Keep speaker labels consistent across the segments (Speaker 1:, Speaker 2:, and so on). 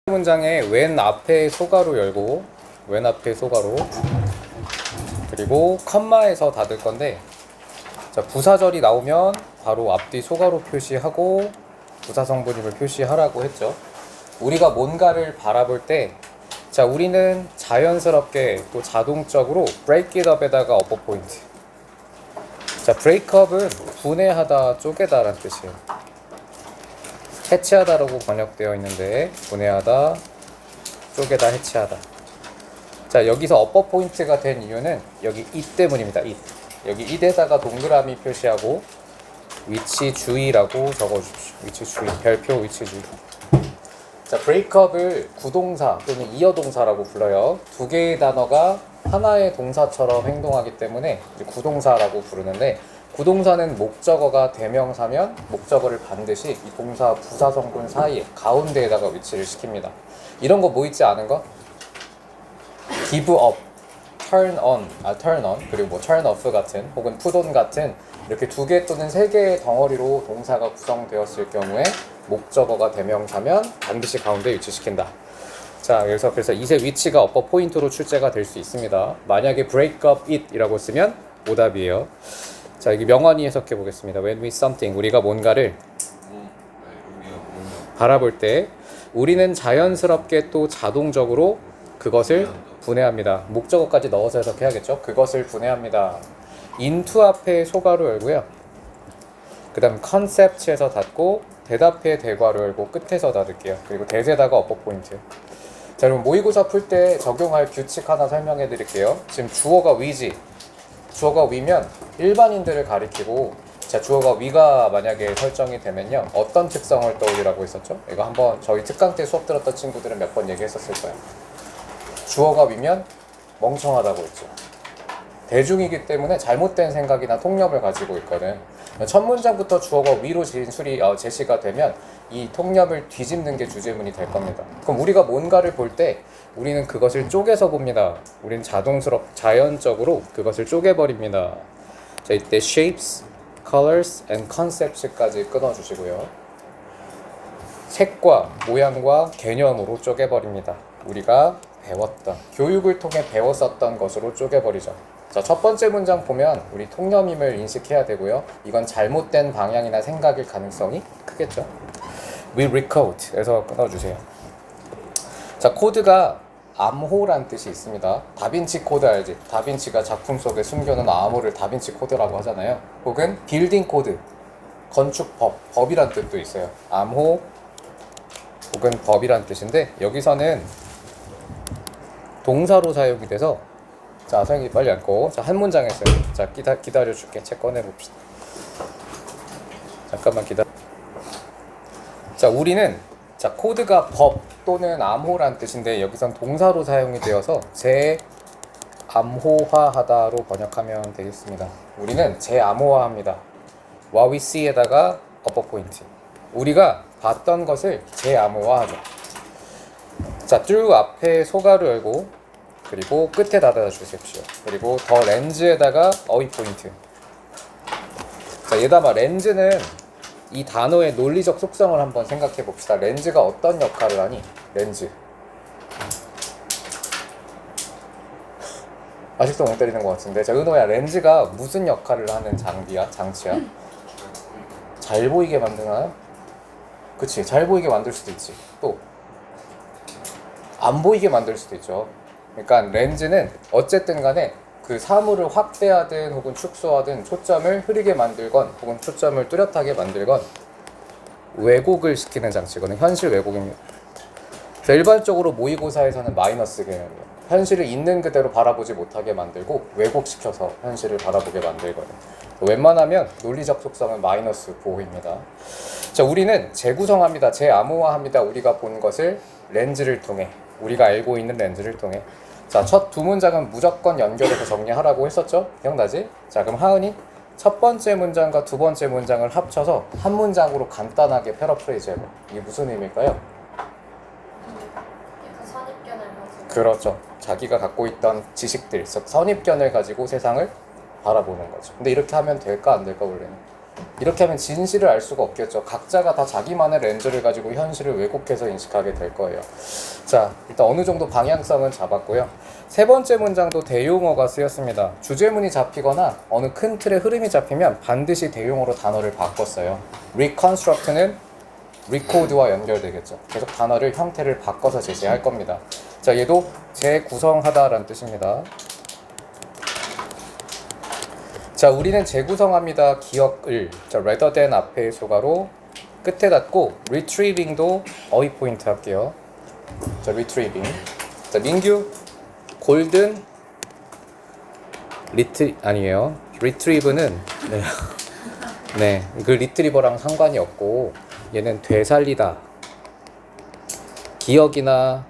Speaker 1: 문장의 웬 앞에 소가로 열고 웬 앞에 소가로 그리고 컴마에서 닫을 건데, 자, 부사절이 나오면 바로 앞뒤 소가로 표시하고 부사성분임을 표시하라고 했죠. 우리가 뭔가를 바라볼 때, 자, 우리는 자연스럽게 또 자동적으로 break it up에다가 upper point. 자, break up은 분해하다, 쪼개다 라는 뜻이에요. 해체하다라고 번역되어 있는데 분해하다, 쪼개다, 해체하다. 자, 여기서 upper point가 된 이유는 여기 it 때문입니다. it. 여기 it에다가 동그라미 표시하고 위치 주의라고 적어주십시오. 위치 주의, 별표 위치 주의. 자, break up을 구동사 또는 이어동사라고 불러요. 두 개의 단어가 하나의 동사처럼 행동하기 때문에 구동사라고 부르는데, 구동사는 목적어가 대명사면 목적어를 반드시 이 동사 부사성분 사이에 가운데에다가 위치를 시킵니다. 이런 거 뭐 있지 않은 거? give up, turn on, 그리고 뭐 turn off 같은, 혹은 put on 같은 이렇게 두 개 또는 세 개의 덩어리로 동사가 구성되었을 경우에 목적어가 대명사면 반드시 가운데 위치시킨다. 자, 그래서 이세 위치가 upper 포인트로 출제가 될 수 있습니다. 만약에 break up it 이라고 쓰면 오답이에요. 자, 여기 명언이 해석해 보겠습니다. When we something, 우리가 뭔가를 바라볼 때 우리는 자연스럽게 또 자동적으로 그것을 분해합니다. 목적어까지 넣어서 해석해야겠죠. 그것을 분해합니다. into 앞에 소가로 열고요. 그 다음 concept에서 닫고, 대답해 대괄호 열고 끝에서 닫을게요. 그리고 대세다가 upper 포인트. 자, 여러분 모의고사 풀 때 적용할 규칙 하나 설명해 드릴게요. 지금 주어가 위지, 주어가 위면 일반인들을 가리키고, 자, 주어가 위가 만약에 설정이 되면요, 어떤 특성을 떠올리라고 했었죠? 이거 한번 저희 특강 때 수업 들었던 친구들은 몇 번 얘기했었을 거예요. 주어가 위면 멍청하다고 했죠. 대중이기 때문에 잘못된 생각이나 통념을 가지고 있거든. 첫 문장부터 주어가 위로 제시가 되면 이 통념을 뒤집는 게 주제문이 될 겁니다. 그럼 우리가 뭔가를 볼 때 우리는 그것을 쪼개서 봅니다. 우리는 자연적으로 그것을 쪼개버립니다. 자, 이때 shapes, colors and concepts까지 끊어주시고요. 색과 모양과 개념으로 쪼개버립니다. 우리가 배웠던, 교육을 통해 배웠었던 것으로 쪼개버리죠. 자, 첫 번째 문장 보면 우리 통념임을 인식해야 되고요. 이건 잘못된 방향이나 생각일 가능성이 크겠죠. We recode 에서 끊어주세요. 자, 코드가 암호란 뜻이 있습니다. 다빈치 코드 알지? 다빈치가 작품 속에 숨겨놓은 암호를 다빈치 코드라고 하잖아요. 혹은 빌딩 코드, 건축법, 법이란 뜻도 있어요. 암호 혹은 법이란 뜻인데, 여기서는 동사로 사용이 돼서, 자, 선생님 빨리 앉고, 자, 한 문장 했어요. 자, 기다려줄게. 책 꺼내봅시다. 잠깐만 기다려. 자, 우리는, 자, 코드가 법 또는 암호란 뜻인데 여기선 동사로 사용이 되어서 재암호화하다로 번역하면 되겠습니다. 우리는 재암호화합니다. What we see에다가 upper point. 우리가 봤던 것을 재암호화하죠. 자, through 앞에 소가로 열고 그리고 끝에 닫아 주십시오. 그리고 더 렌즈에다가 어휘 포인트. 자, 얘다마 렌즈는 이 단어의 논리적 속성을 한번 생각해 봅시다. 렌즈가 어떤 역할을 하니? 렌즈. 아직도 못 때리는 것 같은데. 자, 은호야, 렌즈가 무슨 역할을 하는 장치야? 잘 보이게 만드나요? 그치, 잘 보이게 만들 수도 있지. 또 안 보이게 만들 수도 있죠. 그러니까 렌즈는 어쨌든 간에 그 사물을 확대하든 혹은 축소하든 초점을 흐리게 만들건 혹은 초점을 뚜렷하게 만들건 왜곡을 시키는 장치거든요. 현실 왜곡입니다. 일반적으로 모의고사에서는 마이너스 개념이에요. 현실을 있는 그대로 바라보지 못하게 만들고 왜곡시켜서 현실을 바라보게 만들거든요. 웬만하면 논리적 속성은 마이너스 보호입니다. 자, 우리는 재구성합니다. 재암호화합니다. 우리가 본 것을 렌즈를 통해, 우리가 알고 있는 렌즈를 통해. 자, 첫 두 문장은 무조건 연결해서 정리하라고 했었죠? 기억나지? 자, 그럼 하은이 첫 번째 문장과 두 번째 문장을 합쳐서 한 문장으로 간단하게 패러프레이즈 해봐. 이게 무슨 의미일까요?
Speaker 2: 약간 선입견을 가지고.
Speaker 1: 그렇죠. 자기가 갖고 있던 지식들, 즉 선입견을 가지고 세상을 바라보는 거죠. 근데 이렇게 하면 될까 안 될까 원래는? 이렇게 하면 진실을 알 수가 없겠죠. 각자가 다 자기만의 렌즈를 가지고 현실을 왜곡해서 인식하게 될 거예요. 자, 일단 어느 정도 방향성은 잡았고요. 세 번째 문장도 대용어가 쓰였습니다. 주제문이 잡히거나 어느 큰 틀의 흐름이 잡히면 반드시 대용어로 단어를 바꿨어요. reconstruct는 record와 연결되겠죠. 계속 단어를 형태를 바꿔서 제시할 겁니다. 자, 얘도 재구성하다라는 뜻입니다. 자, 우리는 재구성합니다. 기억을. 자, rather than 앞에 소가로 끝에 닫고 retrieving도 어휘 포인트 할게요. 자, retrieving. 자, 민규 골든 아니에요. retrieve는 네, 그 리트리버랑 상관이 없고 얘는 되살리다. 기억이나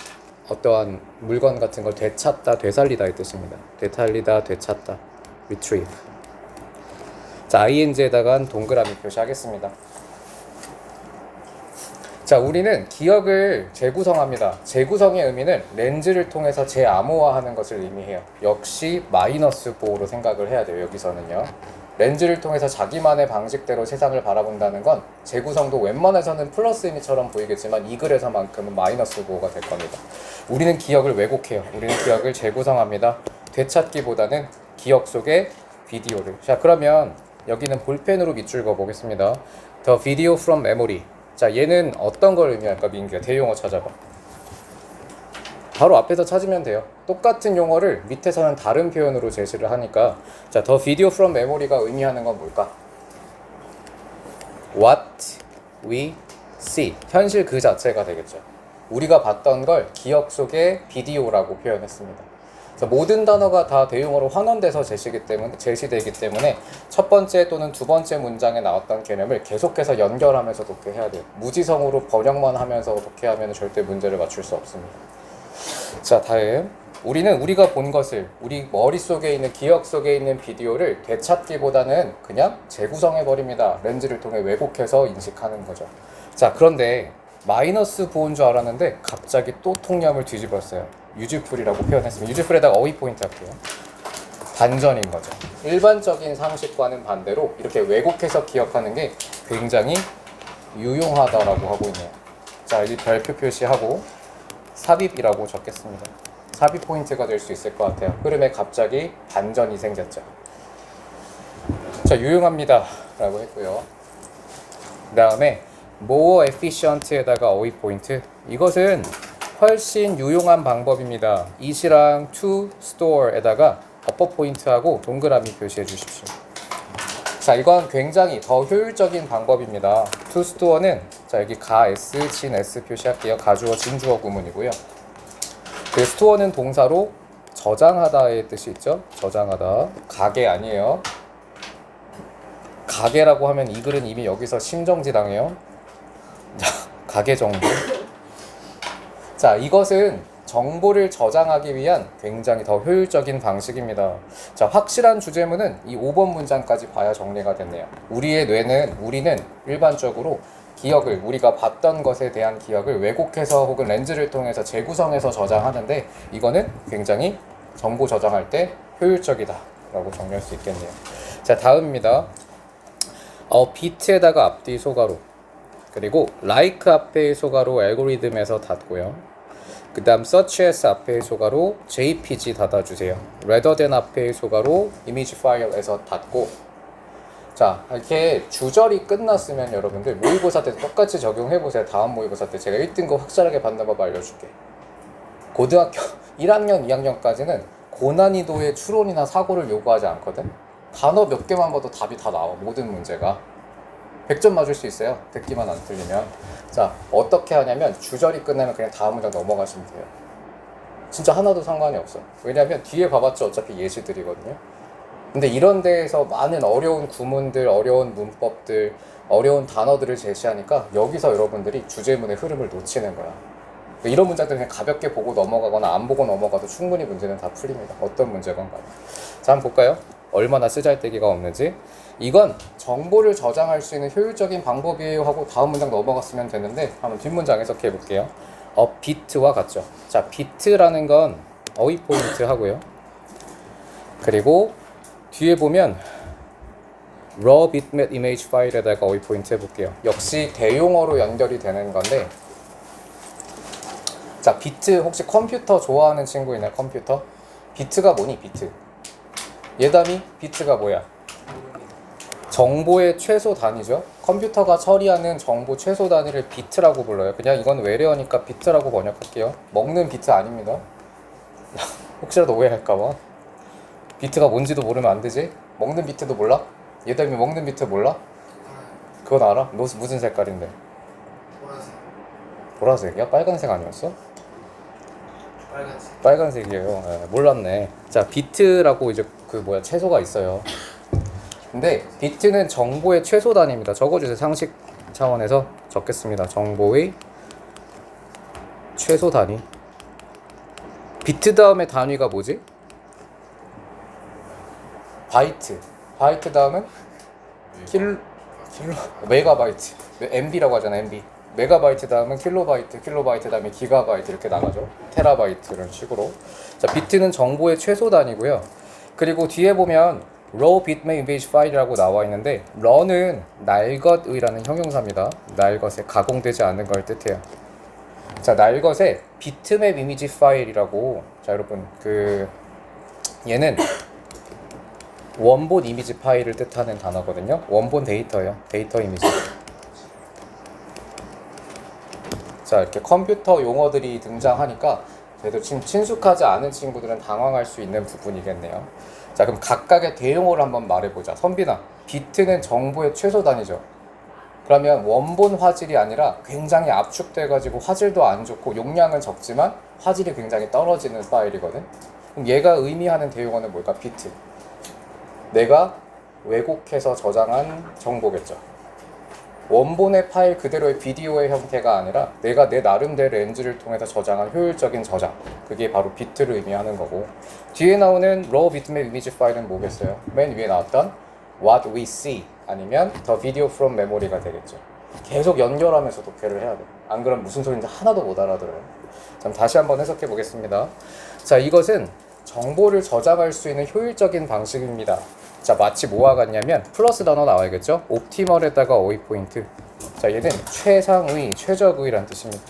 Speaker 1: 어떠한 물건 같은 걸 되찾다, 되살리다의 뜻입니다. 되살리다, 되찾다. retrieve. 자, ing에다가 동그라미 표시하겠습니다. 자, 우리는 기억을 재구성합니다. 재구성의 의미는 렌즈를 통해서 재암호화하는 것을 의미해요. 역시 마이너스 보호로 생각을 해야 돼요. 여기서는요. 렌즈를 통해서 자기만의 방식대로 세상을 바라본다는 건 재구성도 웬만해서는 플러스 의미처럼 보이겠지만 이 글에서만큼은 마이너스 보호가 될 겁니다. 우리는 기억을 왜곡해요. 우리는 기억을 재구성합니다. 되찾기보다는 기억 속의 비디오를. 자, 그러면 여기는 볼펜으로 밑줄 그어보겠습니다. The video from memory. 자, 얘는 어떤 걸 의미할까? 민규야, 대용어 찾아봐. 바로 앞에서 찾으면 돼요. 똑같은 용어를 밑에서는 다른 표현으로 제시를 하니까. 자, the video from memory가 의미하는 건 뭘까? What we see. 현실 그 자체가 되겠죠. 우리가 봤던 걸 기억 속의 비디오라고 표현했습니다. 그래서 모든 단어가 다 대용어로 환원돼서 제시되기 때문에 첫 번째 또는 두 번째 문장에 나왔던 개념을 계속해서 연결하면서 독해해야 돼요. 무지성으로 번역만 하면서 독해하면 절대 문제를 맞출 수 없습니다. 자, 다음. 우리는 우리가 본 것을, 우리 머릿속에 있는, 기억 속에 있는 비디오를 되찾기보다는 그냥 재구성해버립니다. 렌즈를 통해 왜곡해서 인식하는 거죠. 자, 그런데 마이너스 보호인 줄 알았는데 갑자기 또 통념을 뒤집었어요. 유즈풀이라고 표현했습니다. 유즈풀에다가 어휘 포인트 할게요. 반전인 거죠. 일반적인 상식과는 반대로 이렇게 왜곡해서 기억하는 게 굉장히 유용하다라고 하고 있네요. 자, 이제 별표 표시하고 삽입이라고 적겠습니다. 삽입 포인트가 될 수 있을 것 같아요. 흐름에 갑자기 반전이 생겼죠. 자, 유용합니다 라고 했고요. 그 다음에 more efficient에다가 어휘 포인트. 이것은 훨씬 유용한 방법입니다. it이랑 to store에다가 어퍼 포인트하고 동그라미 표시해 주십시오. 자, 이건 굉장히 더 효율적인 방법입니다. to store는 자, 여기 가 s, 진 s 표시할게요. 가주어, 진주어 구문이고요. 그 store는 동사로 저장하다의 뜻이 있죠. 저장하다. 가게 아니에요. 가게라고 하면 이 글은 이미 여기서 심정지 당해요. 자, 가게 정보. 자, 이것은 정보를 저장하기 위한 굉장히 더 효율적인 방식입니다. 자, 확실한 주제문은 이 5번 문장까지 봐야 정리가 됐네요. 우리는 일반적으로 기억을, 우리가 봤던 것에 대한 기억을 왜곡해서 혹은 렌즈를 통해서 재구성해서 저장하는데 이거는 굉장히 정보 저장할 때 효율적이다 라고 정리할 수 있겠네요. 자, 다음입니다. 비트에다가 앞뒤 소가로, 그리고 like 앞에 소가로 알고리즘에서 닫고요. 그 다음 such as 앞에 소가로 jpg 닫아주세요. rather than 앞에 소가로 image file에서 닫고. 자, 이렇게 주절이 끝났으면 여러분들 모의고사 때 똑같이 적용해보세요. 다음 모의고사 때 제가 1등급 확실하게 받는 법 알려줄게. 고등학교 1학년, 2학년까지는 고난이도의 추론이나 사고를 요구하지 않거든. 단어 몇 개만 봐도 답이 다 나와. 모든 문제가 100점 맞을 수 있어요. 듣기만 안 틀리면. 자, 어떻게 하냐면 주절이 끝나면 그냥 다음 문장 넘어가시면 돼요. 진짜 하나도 상관이 없어. 왜냐면 뒤에 봐봤자 어차피 예시들이거든요. 근데 이런 데에서 많은 어려운 구문들, 어려운 문법들, 어려운 단어들을 제시하니까 여기서 여러분들이 주제문의 흐름을 놓치는 거야. 이런 문장들 그냥 가볍게 보고 넘어가거나 안 보고 넘어가도 충분히 문제는 다 풀립니다. 어떤 문제건 간에. 자, 한번 볼까요? 얼마나 쓰잘데기가 없는지. 이건 정보를 저장할 수 있는 효율적인 방법이에요 하고 다음 문장 넘어갔으면 되는데 한번 뒷문장 해석해 볼게요. 비트와 같죠. 자, 비트라는 건 어휘 포인트 하고요. 그리고 뒤에 보면 raw bitmap image 파일에다가 어휘 포인트 해볼게요. 역시 대용어로 연결이 되는 건데, 자, 비트 혹시 컴퓨터 좋아하는 친구 있나요? 컴퓨터? 비트가 뭐니? 비트. 예담이 비트가 뭐야? 정보의 최소 단위죠. 컴퓨터가 처리하는 정보 최소 단위를 비트라고 불러요. 그냥 이건 외래어니까 비트라고 번역할게요. 먹는 비트 아닙니다. 혹시라도 오해할까봐. 비트가 뭔지도 모르면 안 되지? 먹는 비트도 몰라? 얘들이 먹는 비트 몰라? 그건 알아? 너 무슨 색깔인데?
Speaker 2: 보라색.
Speaker 1: 보라색이야? 빨간색 아니었어?
Speaker 2: 빨간색.
Speaker 1: 빨간색이에요. 네, 몰랐네. 자, 비트라고 이제 그 뭐야 최소가 있어요. 근데 비트는 정보의 최소 단위입니다. 적어주세요. 상식 차원에서 적겠습니다. 정보의 최소 단위. 비트 다음에 단위가 뭐지? 바이트. 바이트 다음은 킬로 메가바이트. MB라고 하잖아. MB. 메가바이트 다음은 킬로바이트, 킬로바이트 다음에 기가바이트 이렇게 나가죠. 테라바이트 이런 식으로. 자, 비트는 정보의 최소 단위고요. 그리고 뒤에 보면 raw bitmap image 파일이라고 나와 있는데 raw는 날것의라는 형용사입니다. 날것에 가공되지 않은 걸 뜻해요. 자, 날것에 비트맵 이미지 파일이라고. 자, 여러분 그 얘는 원본 이미지 파일을 뜻하는 단어거든요. 원본 데이터예요. 데이터 이미지. 자, 이렇게 컴퓨터 용어들이 등장하니까 그래도 지금 친숙하지 않은 친구들은 당황할 수 있는 부분이겠네요. 자, 그럼 각각의 대용어를 한번 말해보자. 선빈아, 비트는 정보의 최소 단위죠. 그러면 원본 화질이 아니라 굉장히 압축돼가지고 화질도 안 좋고 용량은 적지만 화질이 굉장히 떨어지는 파일이거든. 그럼 얘가 의미하는 대용어는 뭘까? 비트. 내가 왜곡해서 저장한 정보겠죠. 원본의 파일 그대로의 비디오의 형태가 아니라 내가 내 나름대로 엔진을 통해서 저장한 효율적인 저장, 그게 바로 비트를 의미하는 거고, 뒤에 나오는 raw bitmap image 파일은 뭐겠어요? 맨 위에 나왔던 what we see 아니면 the video from memory가 되겠죠. 계속 연결하면서 독해를 해야 돼. 안 그러면 무슨 소리인지 하나도 못 알아들어요. 그럼 다시 한번 해석해 보겠습니다. 자, 이것은 정보를 저장할 수 있는 효율적인 방식입니다. 자, 마치 뭐와 같냐면 플러스 단어 나와야겠죠? 옵티멀에다가 어휘 포인트. 자, 얘는 최상의, 최적의란 뜻입니다.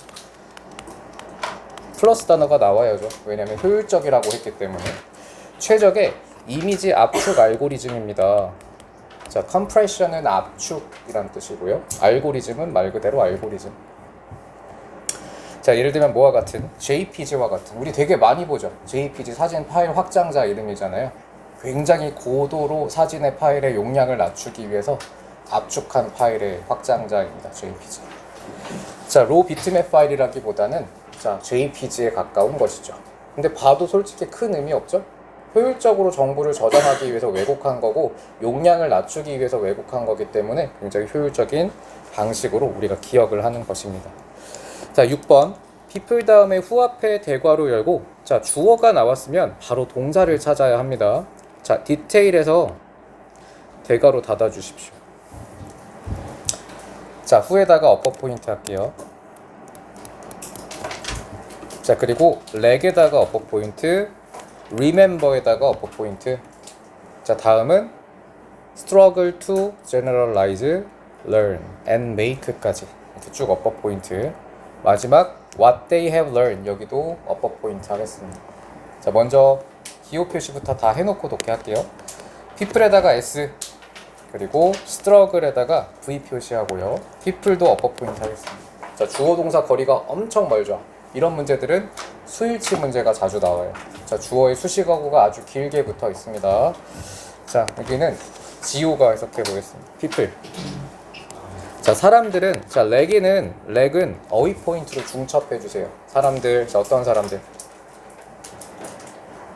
Speaker 1: 플러스 단어가 나와야죠. 왜냐면 효율적이라고 했기 때문에. 최적의 이미지 압축 알고리즘입니다. 자, 컴프레션은 압축이란 뜻이고요. 알고리즘은 말 그대로 알고리즘. 자, 예를 들면 뭐와 같은? JPG와 같은. 우리 되게 많이 보죠. JPG 사진 파일 확장자 이름이잖아요. 굉장히 고도로 사진의 파일의 용량을 낮추기 위해서 압축한 파일의 확장자입니다. JPG. 자, raw bitmap 파일이라기보다는 자, JPG에 가까운 것이죠. 근데 봐도 솔직히 큰 의미 없죠? 효율적으로 정보를 저장하기 위해서 왜곡한 거고 용량을 낮추기 위해서 왜곡한 거기 때문에 굉장히 효율적인 방식으로 우리가 기억을 하는 것입니다. 자, 6번. people 다음에 후앞에 대괄호 열고, 자, 주어가 나왔으면 바로 동사를 찾아야 합니다. 자, 디테일에서 대괄호 닫아 주십시오. 자, 후에다가 어퍼 포인트 할게요. 자, 그리고 렉에다가 어퍼 포인트, remember에다가 어퍼 포인트. 자, 다음은 struggle to generalize, learn and make까지 이렇게 쭉 어퍼 포인트. 마지막 what they have learned, 여기도 어퍼 포인트 하겠습니다. 자, 먼저 기호 표시부터 다 해놓고 독해할게요. people에다가 S, 그리고 struggle에다가 V 표시하고요. people도 어퍼 포인트 하겠습니다. 자, 주어 동사 거리가 엄청 멀죠. 이런 문제들은 수일치 문제가 자주 나와요. 자, 주어의 수식어구가 아주 길게 붙어 있습니다. 자, 여기는 지호가 해석해 보겠습니다. people. 자, 사람들은, 자, 렉은 어휘 포인트로 중첩해 주세요. 사람들, 자, 어떤 사람들?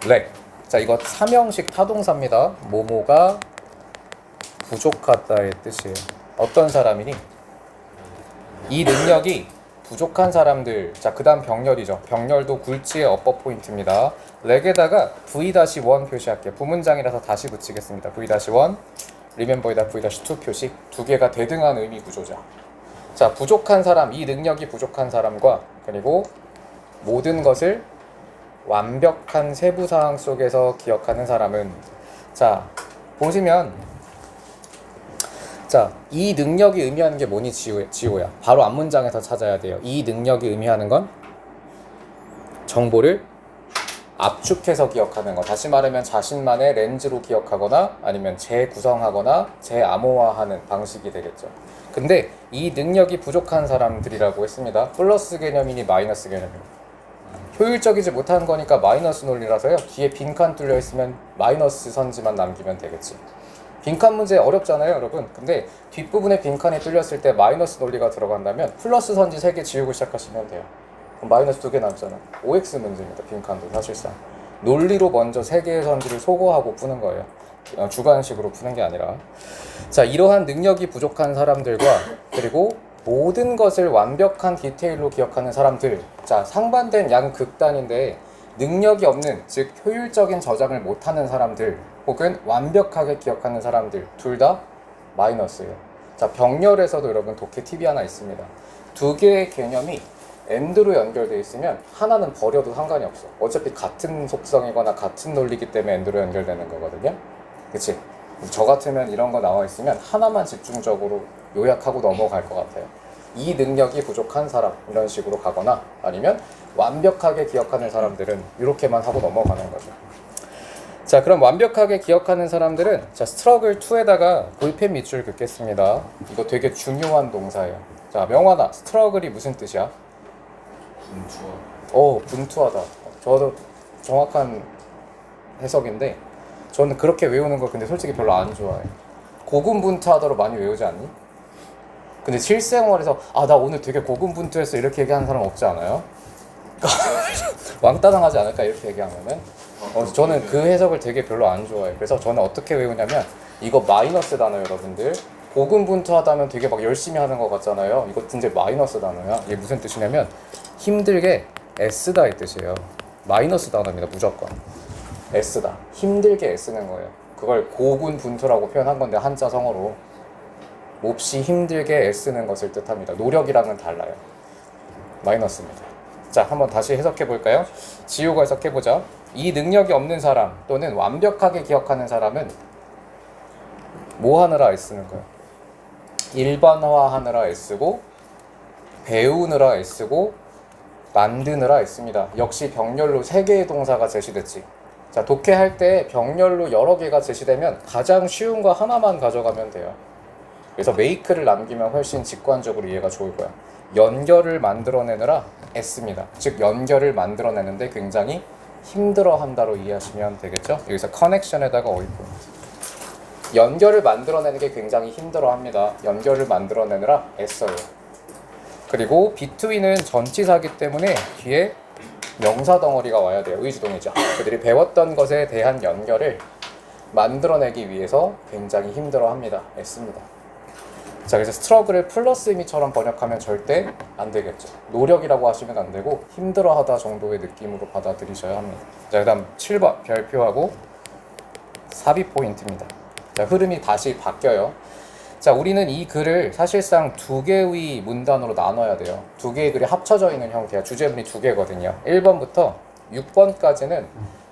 Speaker 1: 렉. 자, 이거 삼형식 타동사입니다. 뭐뭐가 부족하다의 뜻이에요. 어떤 사람이니? 이 능력이 부족한 사람들. 자, 그 다음 병렬이죠. 병렬도 굴지의 어퍼 포인트입니다. 렉에다가 V-1 표시할게요. 부문장이라서 다시 붙이겠습니다. V-1, remember에다 V-2 표시. 두 개가 대등한 의미 구조죠. 자, 부족한 사람, 이 능력이 부족한 사람과 그리고 모든 것을 완벽한 세부사항 속에서 기억하는 사람은, 자, 보시면 자, 이 능력이 의미하는 게 뭐니 지호야? 바로 앞문장에서 찾아야 돼요. 이 능력이 의미하는 건 정보를 압축해서 기억하는 거. 다시 말하면 자신만의 렌즈로 기억하거나 아니면 재구성하거나 재암호화하는 방식이 되겠죠. 근데 이 능력이 부족한 사람들이라고 했습니다. 플러스 개념이니 마이너스 개념이니. 효율적이지 못한 거니까 마이너스 논리라서요. 뒤에 빈칸 뚫려 있으면 마이너스 선지만 남기면 되겠지. 빈칸 문제 어렵잖아요, 여러분. 근데 뒷부분에 빈칸이 뚫렸을 때 마이너스 논리가 들어간다면 플러스 선지 3개 지우고 시작하시면 돼요. 그럼 마이너스 2개 남잖아. OX 문제입니다. 빈칸도 사실상. 논리로 먼저 3개의 선지를 소거하고 푸는 거예요. 주관식으로 푸는 게 아니라. 자, 이러한 능력이 부족한 사람들과 그리고 모든 것을 완벽한 디테일로 기억하는 사람들. 자, 상반된 양극단인데 능력이 없는, 즉 효율적인 저장을 못하는 사람들 혹은 완벽하게 기억하는 사람들 둘 다 마이너스예요. 자, 병렬에서도 여러분 독해 팁이 하나 있습니다. 두 개의 개념이 AND로 연결되어 있으면 하나는 버려도 상관이 없어. 어차피 같은 속성이거나 같은 논리이기 때문에 AND로 연결되는 거거든요. 그치? 저 같으면 이런 거 나와 있으면 하나만 집중적으로 요약하고 넘어갈 것 같아요. 이 능력이 부족한 사람 이런 식으로 가거나 아니면 완벽하게 기억하는 사람들은 이렇게만 하고 넘어가는 거죠. 자, 그럼 완벽하게 기억하는 사람들은 자, struggle 2에다가 볼펜 밑줄 긋겠습니다. 이거 되게 중요한 동사예요. 자, 명환아, struggle이 무슨 뜻이야? 분투하다. 저도 정확한 해석인데 저는 그렇게 외우는 거 근데 솔직히 별로 안 좋아해요. 고군분투하다로 많이 외우지 않니? 근데 실생활에서 나 오늘 되게 고군분투했어 이렇게 얘기하는 사람 없지 않아요? 왕따당하지 않을까 이렇게 얘기하면은 저는 그 해석을 되게 별로 안 좋아해요. 그래서 저는 어떻게 외우냐면 이거 마이너스 단어 여러분들 고군분투하다면 되게 막 열심히 하는 것 같잖아요. 이거 진짜 마이너스 단어야. 이게 무슨 뜻이냐면 힘들게 애쓰다 이 뜻이에요. 마이너스 단어입니다. 무조건 애쓰다, 힘들게 애쓰는 거예요. 그걸 고군분투라고 표현한 건데 한자 성어로 몹시 힘들게 애쓰는 것을 뜻합니다. 노력이랑은 달라요. 마이너스입니다. 자, 한번 다시 해석해 볼까요? 지우가 해석해 보자. 이 능력이 없는 사람 또는 완벽하게 기억하는 사람은 뭐 하느라 애쓰는 거예요? 일반화하느라 애쓰고 배우느라 애쓰고 만드느라 애씁니다. 역시 병렬로 3개의 동사가 제시됐지. 자, 독해할 때 병렬로 여러 개가 제시되면 가장 쉬운 거 하나만 가져가면 돼요. 그래서 make를 남기면 훨씬 직관적으로 이해가 좋을 거야. 연결을 만들어내느라 애씁니다. 즉 연결을 만들어내는데 굉장히 힘들어한다로 이해하시면 되겠죠. 여기서 connection에다가 어휘 포인트. 연결을 만들어내는 게 굉장히 힘들어합니다. 연결을 만들어내느라 애써요. 그리고 between은 전치사기 때문에 뒤에 명사 덩어리가 와야 돼요. 의주동이죠. 그들이 배웠던 것에 대한 연결을 만들어내기 위해서 굉장히 힘들어합니다. 애씁니다. 자, 그래서 스트러글을 플러스 의미처럼 번역하면 절대 안 되겠죠. 노력이라고 하시면 안 되고 힘들어하다 정도의 느낌으로 받아들이셔야 합니다. 자, 그다음 7번 별표하고 삽입 포인트입니다. 자, 흐름이 다시 바뀌어요. 자, 우리는 이 글을 사실상 2개의 문단으로 나눠야 돼요. 2개의 글이 합쳐져 있는 형태야. 주제문이 2개거든요. 1번부터 6번까지는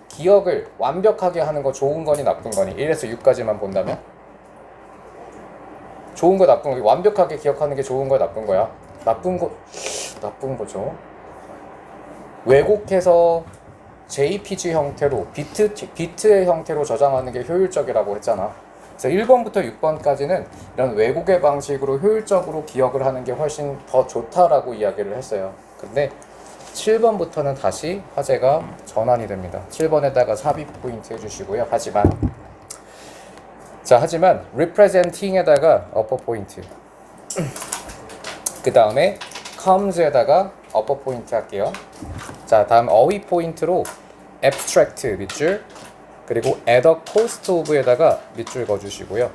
Speaker 1: 기억을 완벽하게 하는 거 좋은 거니 나쁜 거니 1에서 6까지만 본다면 좋은 거 나쁜 거, 완벽하게 기억하는 게 좋은 거야 나쁜 거야? 나쁜 거죠. 왜곡해서 JPG 형태로 비트의 형태로 저장하는 게 효율적이라고 했잖아. 그래서 1번부터 6번까지는 이런 왜곡의 방식으로 효율적으로 기억을 하는 게 훨씬 더 좋다라고 이야기를 했어요. 근데 7번부터는 다시 화제가 전환이 됩니다. 7번에다가 삽입 포인트 해주시고요. 하지만 representing에다가 upper 포인트 그 다음에 comes에다가 upper 포인트 할게요. 자, 다음 어휘 포인트로 abstract 밑줄 그리고 at a cost of에다가 밑줄 그어주시고요.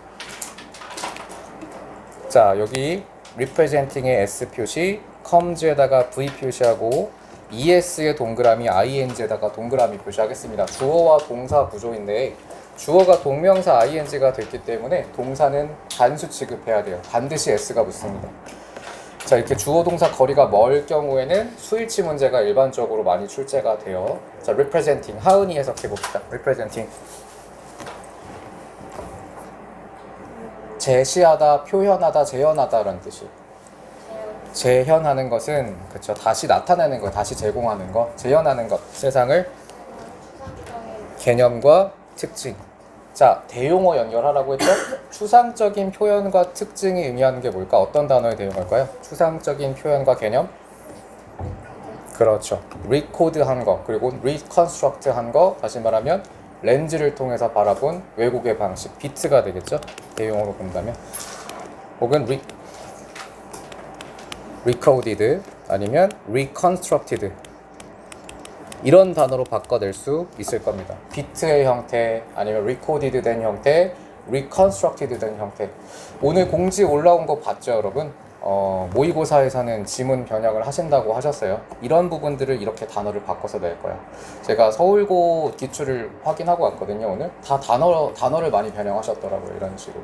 Speaker 1: 자, 여기 representing의 S 표시, comes에다가 V 표시하고 ES의 동그라미, ING에다가 동그라미 표시하겠습니다. 주어와 동사 구조인데 주어가 동명사 ing가 됐기 때문에 동사는 단수 취급해야 돼요. 반드시 s가 붙습니다. 자, 이렇게 주어 동사 거리가 멀 경우에는 수일치 문제가 일반적으로 많이 출제가 돼요. 자, representing 하은이 해석해 봅시다. representing 제시하다, 표현하다, 재현하다라는 뜻이에요. 재현하는 것은 그쵸, 다시 나타내는 거, 다시 제공하는 거, 재현하는 것, 세상을 개념과 특징. 자, 대용어 연결하라고 했죠? 추상적인 표현과 특징이 의미하는 게 뭘까? 어떤 단어에 대용할까요? 추상적인 표현과 개념? 그렇죠. 리코드한 거, 그리고 리컨스트럭트한 거, 다시 말하면 렌즈를 통해서 바라본 왜곡의 방식, 비트가 되겠죠? 대용어로 본다면. 혹은 recoded 아니면 reconstructed 이런 단어로 바꿔낼 수 있을 겁니다. 비트의 형태 아니면 recorded 된 형태, reconstructed 된 형태. 오늘 공지 올라온 거 봤죠, 여러분? 모의고사에서는 지문 변형을 하신다고 하셨어요. 이런 부분들을 이렇게 단어를 바꿔서 낼 거야. 제가 서울고 기출을 확인하고 왔거든요, 오늘. 다 단어를 많이 변형하셨더라고요, 이런 식으로.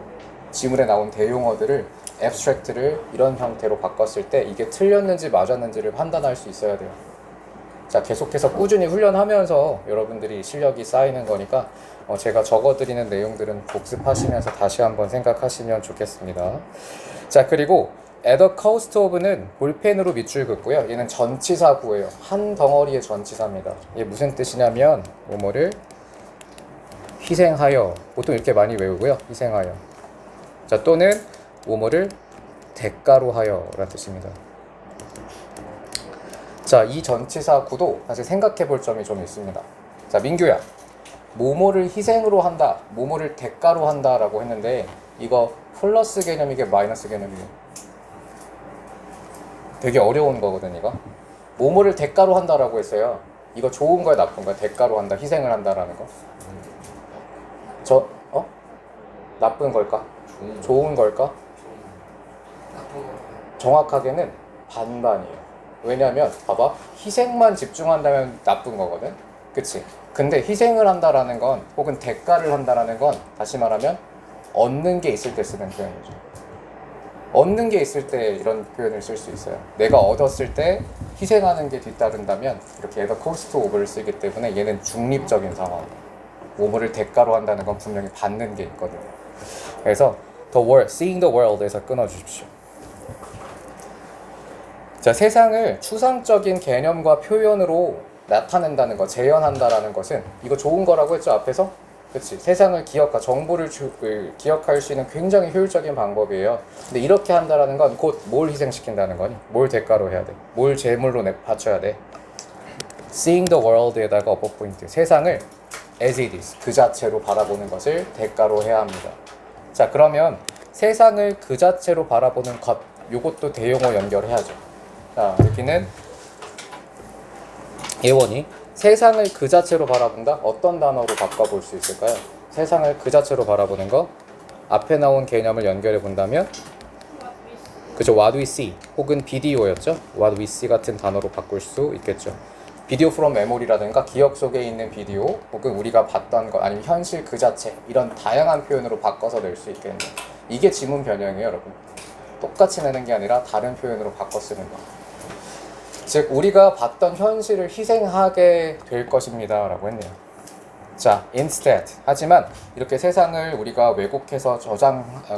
Speaker 1: 지문에 나온 대용어들을 앱스트랙트를 이런 형태로 바꿨을 때 이게 틀렸는지 맞았는지를 판단할 수 있어야 돼요. 자, 계속해서 꾸준히 훈련하면서 여러분들이 실력이 쌓이는 거니까 제가 적어드리는 내용들은 복습하시면서 다시 한번 생각하시면 좋겠습니다. 자, 그리고 at the cost of는 볼펜으로 밑줄 긋고요. 얘는 전치사구예요. 한 덩어리의 전치사입니다. 이게 무슨 뜻이냐면 뭐뭐를 희생하여, 보통 이렇게 많이 외우고요. 희생하여. 자, 또는 뭐뭐를 대가로 하여 라는 뜻입니다. 자, 이 전치사 구도 사실 생각해 볼 점이 좀 있습니다. 자, 민규야, 뭐뭐를 희생으로 한다, 뭐뭐를 대가로 한다 라고 했는데 이거 플러스 개념이게 마이너스 개념이에요. 되게 어려운 거거든. 이거 뭐뭐를 대가로 한다라고 했어요. 이거 좋은 거야 나쁜 거야? 대가로 한다, 희생을 한다라는 거. 나쁜 걸까? 좋은 걸까? 정확하게는 반반이에요. 왜냐면 봐봐, 희생만 집중한다면 나쁜 거거든, 그치? 근데 희생을 한다라는 건, 혹은 대가를 한다라는 건, 다시 말하면 얻는 게 있을 때 쓰는 표현이죠. 얻는 게 있을 때 이런 표현을 쓸 수 있어요. 내가 얻었을 때 희생하는 게 뒤따른다면 이렇게 at the cost of를 쓰기 때문에 얘는 중립적인 상황이에요. 뭐뭐를 대가로 한다는 건 분명히 받는 게 있거든요. 그래서 the world, seeing the world에서 끊어주십시오. 자, 세상을 추상적인 개념과 표현으로 나타낸다는 거, 재현한다라는 것은 이거 좋은 거라고 했죠, 앞에서? 그치? 세상을 정보를 기억할 수 있는 굉장히 효율적인 방법이에요. 근데 이렇게 한다라는 건 곧 뭘 희생시킨다는 거니? 뭘 대가로 해야 돼? 뭘 제물로 바쳐야 돼? Seeing the world에다가 어퍼 포인트. 세상을 as it is, 그 자체로 바라보는 것을 대가로 해야 합니다. 자, 그러면 세상을 그 자체로 바라보는 것, 요것도 대용어 연결해야죠. 자, 여기는 예원이 세상을 그 자체로 바라본다? 어떤 단어로 바꿔볼 수 있을까요? 세상을 그 자체로 바라보는 거, 앞에 나온 개념을 연결해 본다면, 그죠? What we see 혹은 비디오였죠? What we see 같은 단어로 바꿀 수 있겠죠. 비디오 프롬 메모리라든가 기억 속에 있는 비디오, 혹은 우리가 봤던 것, 아니면 현실 그 자체, 이런 다양한 표현으로 바꿔서 낼 수 있겠네요. 이게 지문 변형이에요, 여러분. 똑같이 내는 게 아니라 다른 표현으로 바꿔 쓰는 거. 즉, 우리가 봤던 현실을 희생하게 될 것입니다 라고 했네요. 자, instead. 하지만 이렇게 세상을 우리가 왜곡해서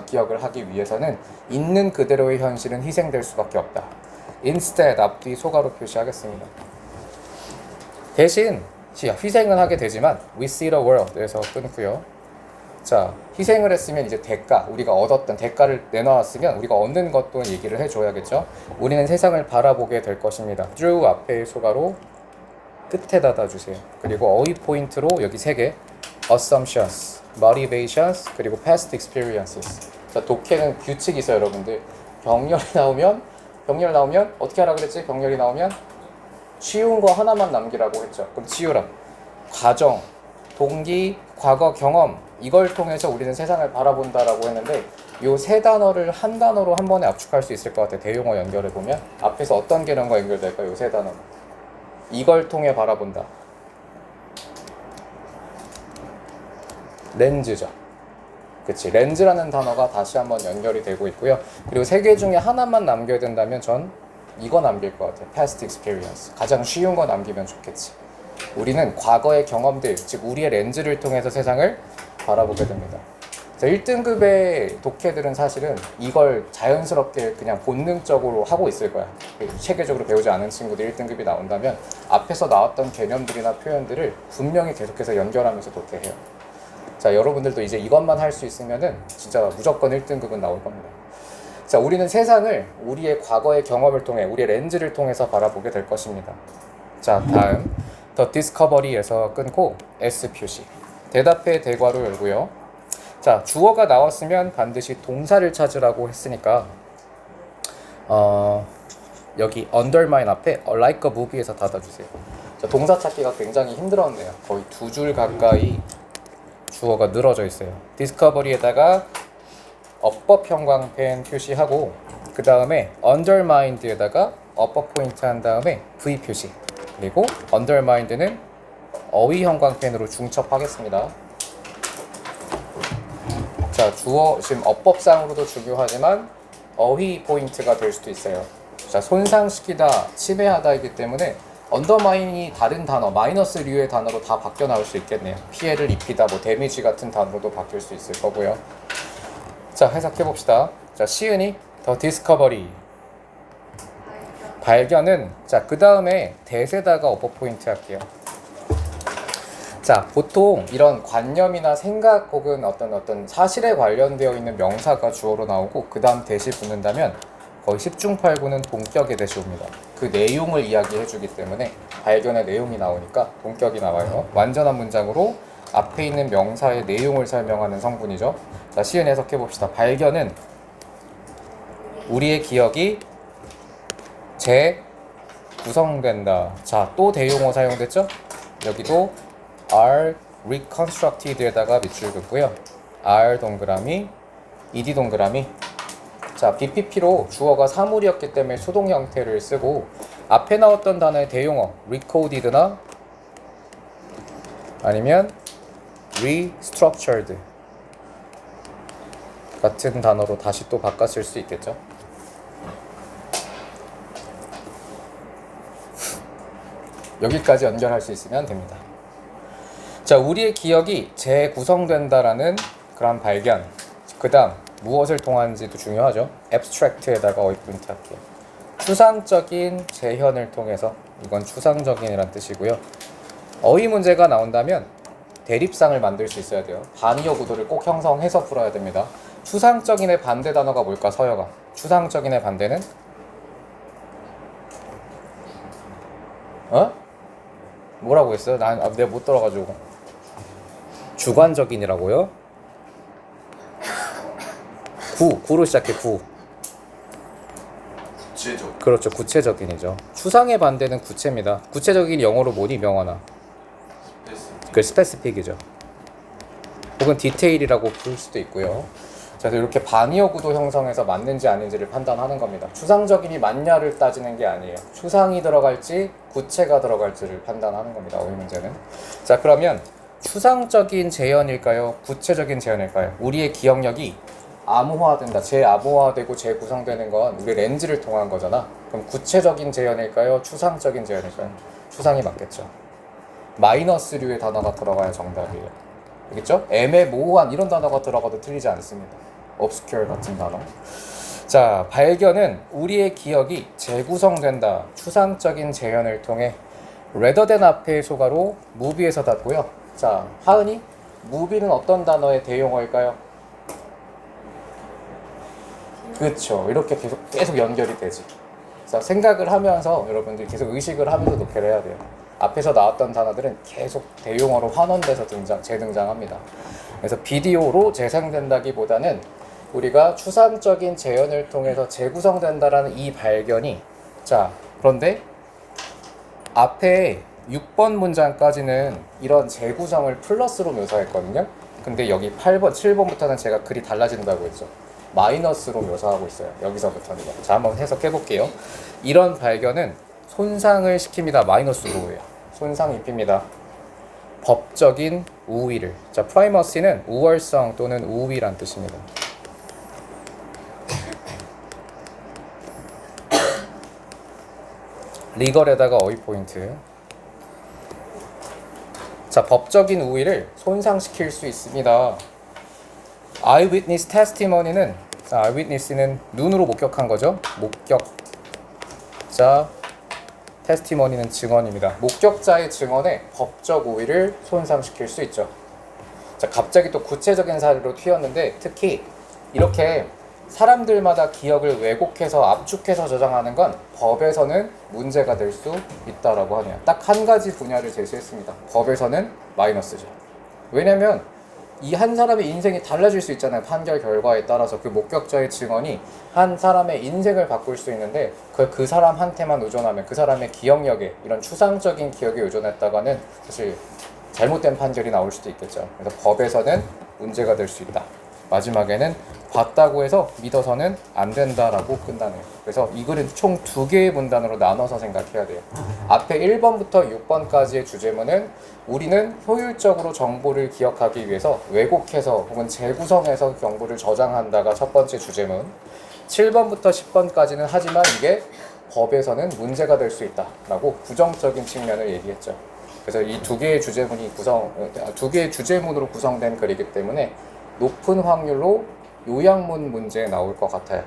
Speaker 1: 기억을 하기 위해서는 있는 그대로의 현실은 희생될 수밖에 없다. instead 앞뒤 소가로 표시하겠습니다. 대신 희생은 하게 되지만 we see the world에서 끊고요. 자, 희생을 했으면 이제 대가, 우리가 얻었던 대가를 내놓았으면 우리가 얻는 것도 얘기를 해줘야겠죠. 우리는 세상을 바라보게 될 것입니다. through 앞에 소가로 끝에 닫아주세요. 그리고 어휘 포인트로 여기 3개 assumptions, motivations, 그리고 past experiences. 자, 독해는 규칙이 있어요, 여러분들. 병렬 나오면 어떻게 하라 그랬지? 병렬이 나오면 쉬운 거 하나만 남기라고 했죠. 그럼 지우라. 과정, 동기, 과거, 경험, 이걸 통해서 우리는 세상을 바라본다라고 했는데 이 3단어를 한 단어로 한 번에 압축할 수 있을 것 같아요. 대용어 연결해보면 앞에서 어떤 개념과 연결될까요? 이 3단어. 이걸 통해 바라본다. 렌즈죠. 그치? 렌즈라는 단어가 다시 한번 연결이 되고 있고요. 그리고 3개 중에 하나만 남겨야 된다면 전 이거 남길 것 같아요. past experience. 가장 쉬운 거 남기면 좋겠지. 우리는 과거의 경험들, 즉 우리의 렌즈를 통해서 세상을 바라보게 됩니다. 1등급의 독해들은 사실은 이걸 자연스럽게 그냥 본능적으로 하고 있을 거야. 체계적으로 배우지 않은 친구들 1등급이 나온다면 앞에서 나왔던 개념들이나 표현들을 분명히 계속해서 연결하면서 독해해요. 자, 여러분들도 이제 이것만 할 수 있으면은 진짜 무조건 1등급은 나올 겁니다. 자, 우리는 세상을 우리의 과거의 경험을 통해, 우리의 렌즈를 통해서 바라보게 될 것입니다. 자, 다음 The Discovery에서 끊고 S 표시. 대답해 대괄호 열고요. 자, 주어가 나왔으면 반드시 동사를 찾으라고 했으니까 여기 undermine 앞에 like a movie에서 닫아주세요. 자, 동사 찾기가 굉장히 힘들었네요. 거의 2줄 가까이 주어가 늘어져 있어요. discovery에다가 어법 형광펜 표시하고 그 다음에 undermined에다가 어법 포인트 한 다음에 V 표시, 그리고 undermined는 어휘 형광펜으로 중첩하겠습니다. 자, 주어 지금 어법상으로도 중요하지만 어휘 포인트가 될 수도 있어요. 자, 손상시키다, 침해하다이기 때문에 언더마인이 다른 단어, 마이너스류의 단어로 다 바뀌어 나올 수 있겠네요. 피해를 입히다, 뭐 데미지 같은 단어로도 바뀔 수 있을 거고요. 자, 해석해 봅시다. 자, 시은이 더 디스커버리. 발견은, 자, 그 다음에 대세다가 어법 포인트 할게요. 자, 보통 이런 관념이나 생각 혹은 어떤 사실에 관련되어 있는 명사가 주어로 나오고 그 다음 대시 붙는다면 거의 10중 8구는 동격의 대시 옵니다. 그 내용을 이야기해 주기 때문에 발견의 내용이 나오니까 동격이 나와요. 완전한 문장으로 앞에 있는 명사의 내용을 설명하는 성분이죠. 자, 시은 해석해 봅시다. 발견은 우리의 기억이 재구성된다. 자, 또 대용어 사용됐죠? 여기도 are reconstructed에다가 밑줄 긋고요. are 동그라미, ed 동그라미. 자, BPP로 주어가 사물이었기 때문에 수동 형태를 쓰고 앞에 나왔던 단어의 대용어 recoded나 아니면 restructured 같은 단어로 다시 또 바꿔 쓸 수 있겠죠. 여기까지 연결할 수 있으면 됩니다. 자, 우리의 기억이 재구성된다라는 그런 발견. 그 다음 무엇을 통한지도 중요하죠. abstract에다가 어휘 포인트 할게요. 추상적인 재현을 통해서, 이건 추상적인이란 뜻이고요. 어휘 문제가 나온다면 대립상을 만들 수 있어야 돼요. 반의어 구도를 꼭 형성해서 풀어야 됩니다. 추상적인의 반대 단어가 뭘까, 서여가? 추상적인의 반대는? 뭐라고 했어요? 내가 못 들어가지고. 주관적인이라고요? 구로 시작해.
Speaker 2: 구체적.
Speaker 1: 그렇죠, 구체적인이죠. 추상의 반대는 구체입니다. 구체적인 영어로 뭐니, 명언아? 그 스페시픽이죠. 혹은 디테일이라고 부를 수도 있고요. 그래서 이렇게 반의어 구도 형성해서 맞는지 아닌지를 판단하는 겁니다. 추상적인이 맞냐를 따지는 게 아니에요. 추상이 들어갈지 구체가 들어갈지를 판단하는 겁니다. 어휘 문제는. 자, 그러면 추상적인 재현일까요? 구체적인 재현일까요? 우리의 기억력이 암호화된다. 재암호화되고 재구성되는 건 우리 렌즈를 통한 거잖아. 그럼 구체적인 재현일까요? 추상적인 재현일까요? 추상이 맞겠죠. 마이너스류의 단어가 들어가야 정답이에요. 알겠죠? 애매모호한 이런 단어가 들어가도 틀리지 않습니다. obscure 같은 단어. 자, 발견은 우리의 기억이 재구성된다. 추상적인 재현을 통해 rather than 앞에 소가로 movie에서 닫고요. 자, 하은이, movie는 어떤 단어의 대용어일까요? 그렇죠. 이렇게 계속 연결이 되지. 그래서 생각을 하면서 여러분들이 계속 의식을 하면서 독해를 해야 돼요. 앞에서 나왔던 단어들은 계속 대용어로 환원돼서 재등장합니다. 그래서 비디오로 재생된다기보다는 우리가 추상적인 재현을 통해서 재구성된다라는 이 발견이, 자, 그런데 앞에 6번 문장까지는 이런 재구성을 플러스로 묘사했거든요. 근데 여기 8번, 7번부터는 제가 글이 달라진다고 했죠. 마이너스로 묘사하고 있어요. 여기서부터는. 자, 한번 해석해 볼게요. 이런 발견은 손상을 시킵니다. 마이너스로예요. 손상 입힙니다. 법적인 우위를. 자, 프라이머시는 우월성 또는 우위란 뜻입니다. 리걸에다가 어휘 포인트. 자, 법적인 우위를 손상시킬 수 있습니다. eyewitness testimony는 eyewitness는 눈으로 목격한 거죠. 목격자 testimony는 증언입니다. 목격자의 증언에 법적 우위를 손상시킬 수 있죠. 자, 갑자기 또 구체적인 사례로 튀었는데 특히 이렇게 사람들마다 기억을 왜곡해서 압축해서 저장하는 건 법에서는 문제가 될 수 있다라고 하네요. 딱 한 가지 분야를 제시했습니다. 법에서는 마이너스죠. 왜냐면 이 한 사람의 인생이 달라질 수 있잖아요. 판결 결과에 따라서 그 목격자의 증언이 한 사람의 인생을 바꿀 수 있는데 그 사람한테만 의존하면 그 사람의 기억력에 이런 추상적인 기억에 의존했다가는 사실 잘못된 판결이 나올 수도 있겠죠. 그래서 법에서는 문제가 될 수 있다. 마지막에는 봤다고 해서 믿어서는 안 된다라고 끝나네요. 그래서 이 글은 총 2개의 문단으로 나눠서 생각해야 돼요. 앞에 1번부터 6번까지의 주제문은 우리는 효율적으로 정보를 기억하기 위해서 왜곡해서 혹은 재구성해서 정보를 저장한다가 첫 번째 주제문. 7번부터 10번까지는 하지만 이게 법에서는 문제가 될 수 있다라고 부정적인 측면을 얘기했죠. 그래서 이 2개의 주제문이 2개의 주제문으로 구성된 글이기 때문에 높은 확률로 요약문 문제에 나올 것 같아요.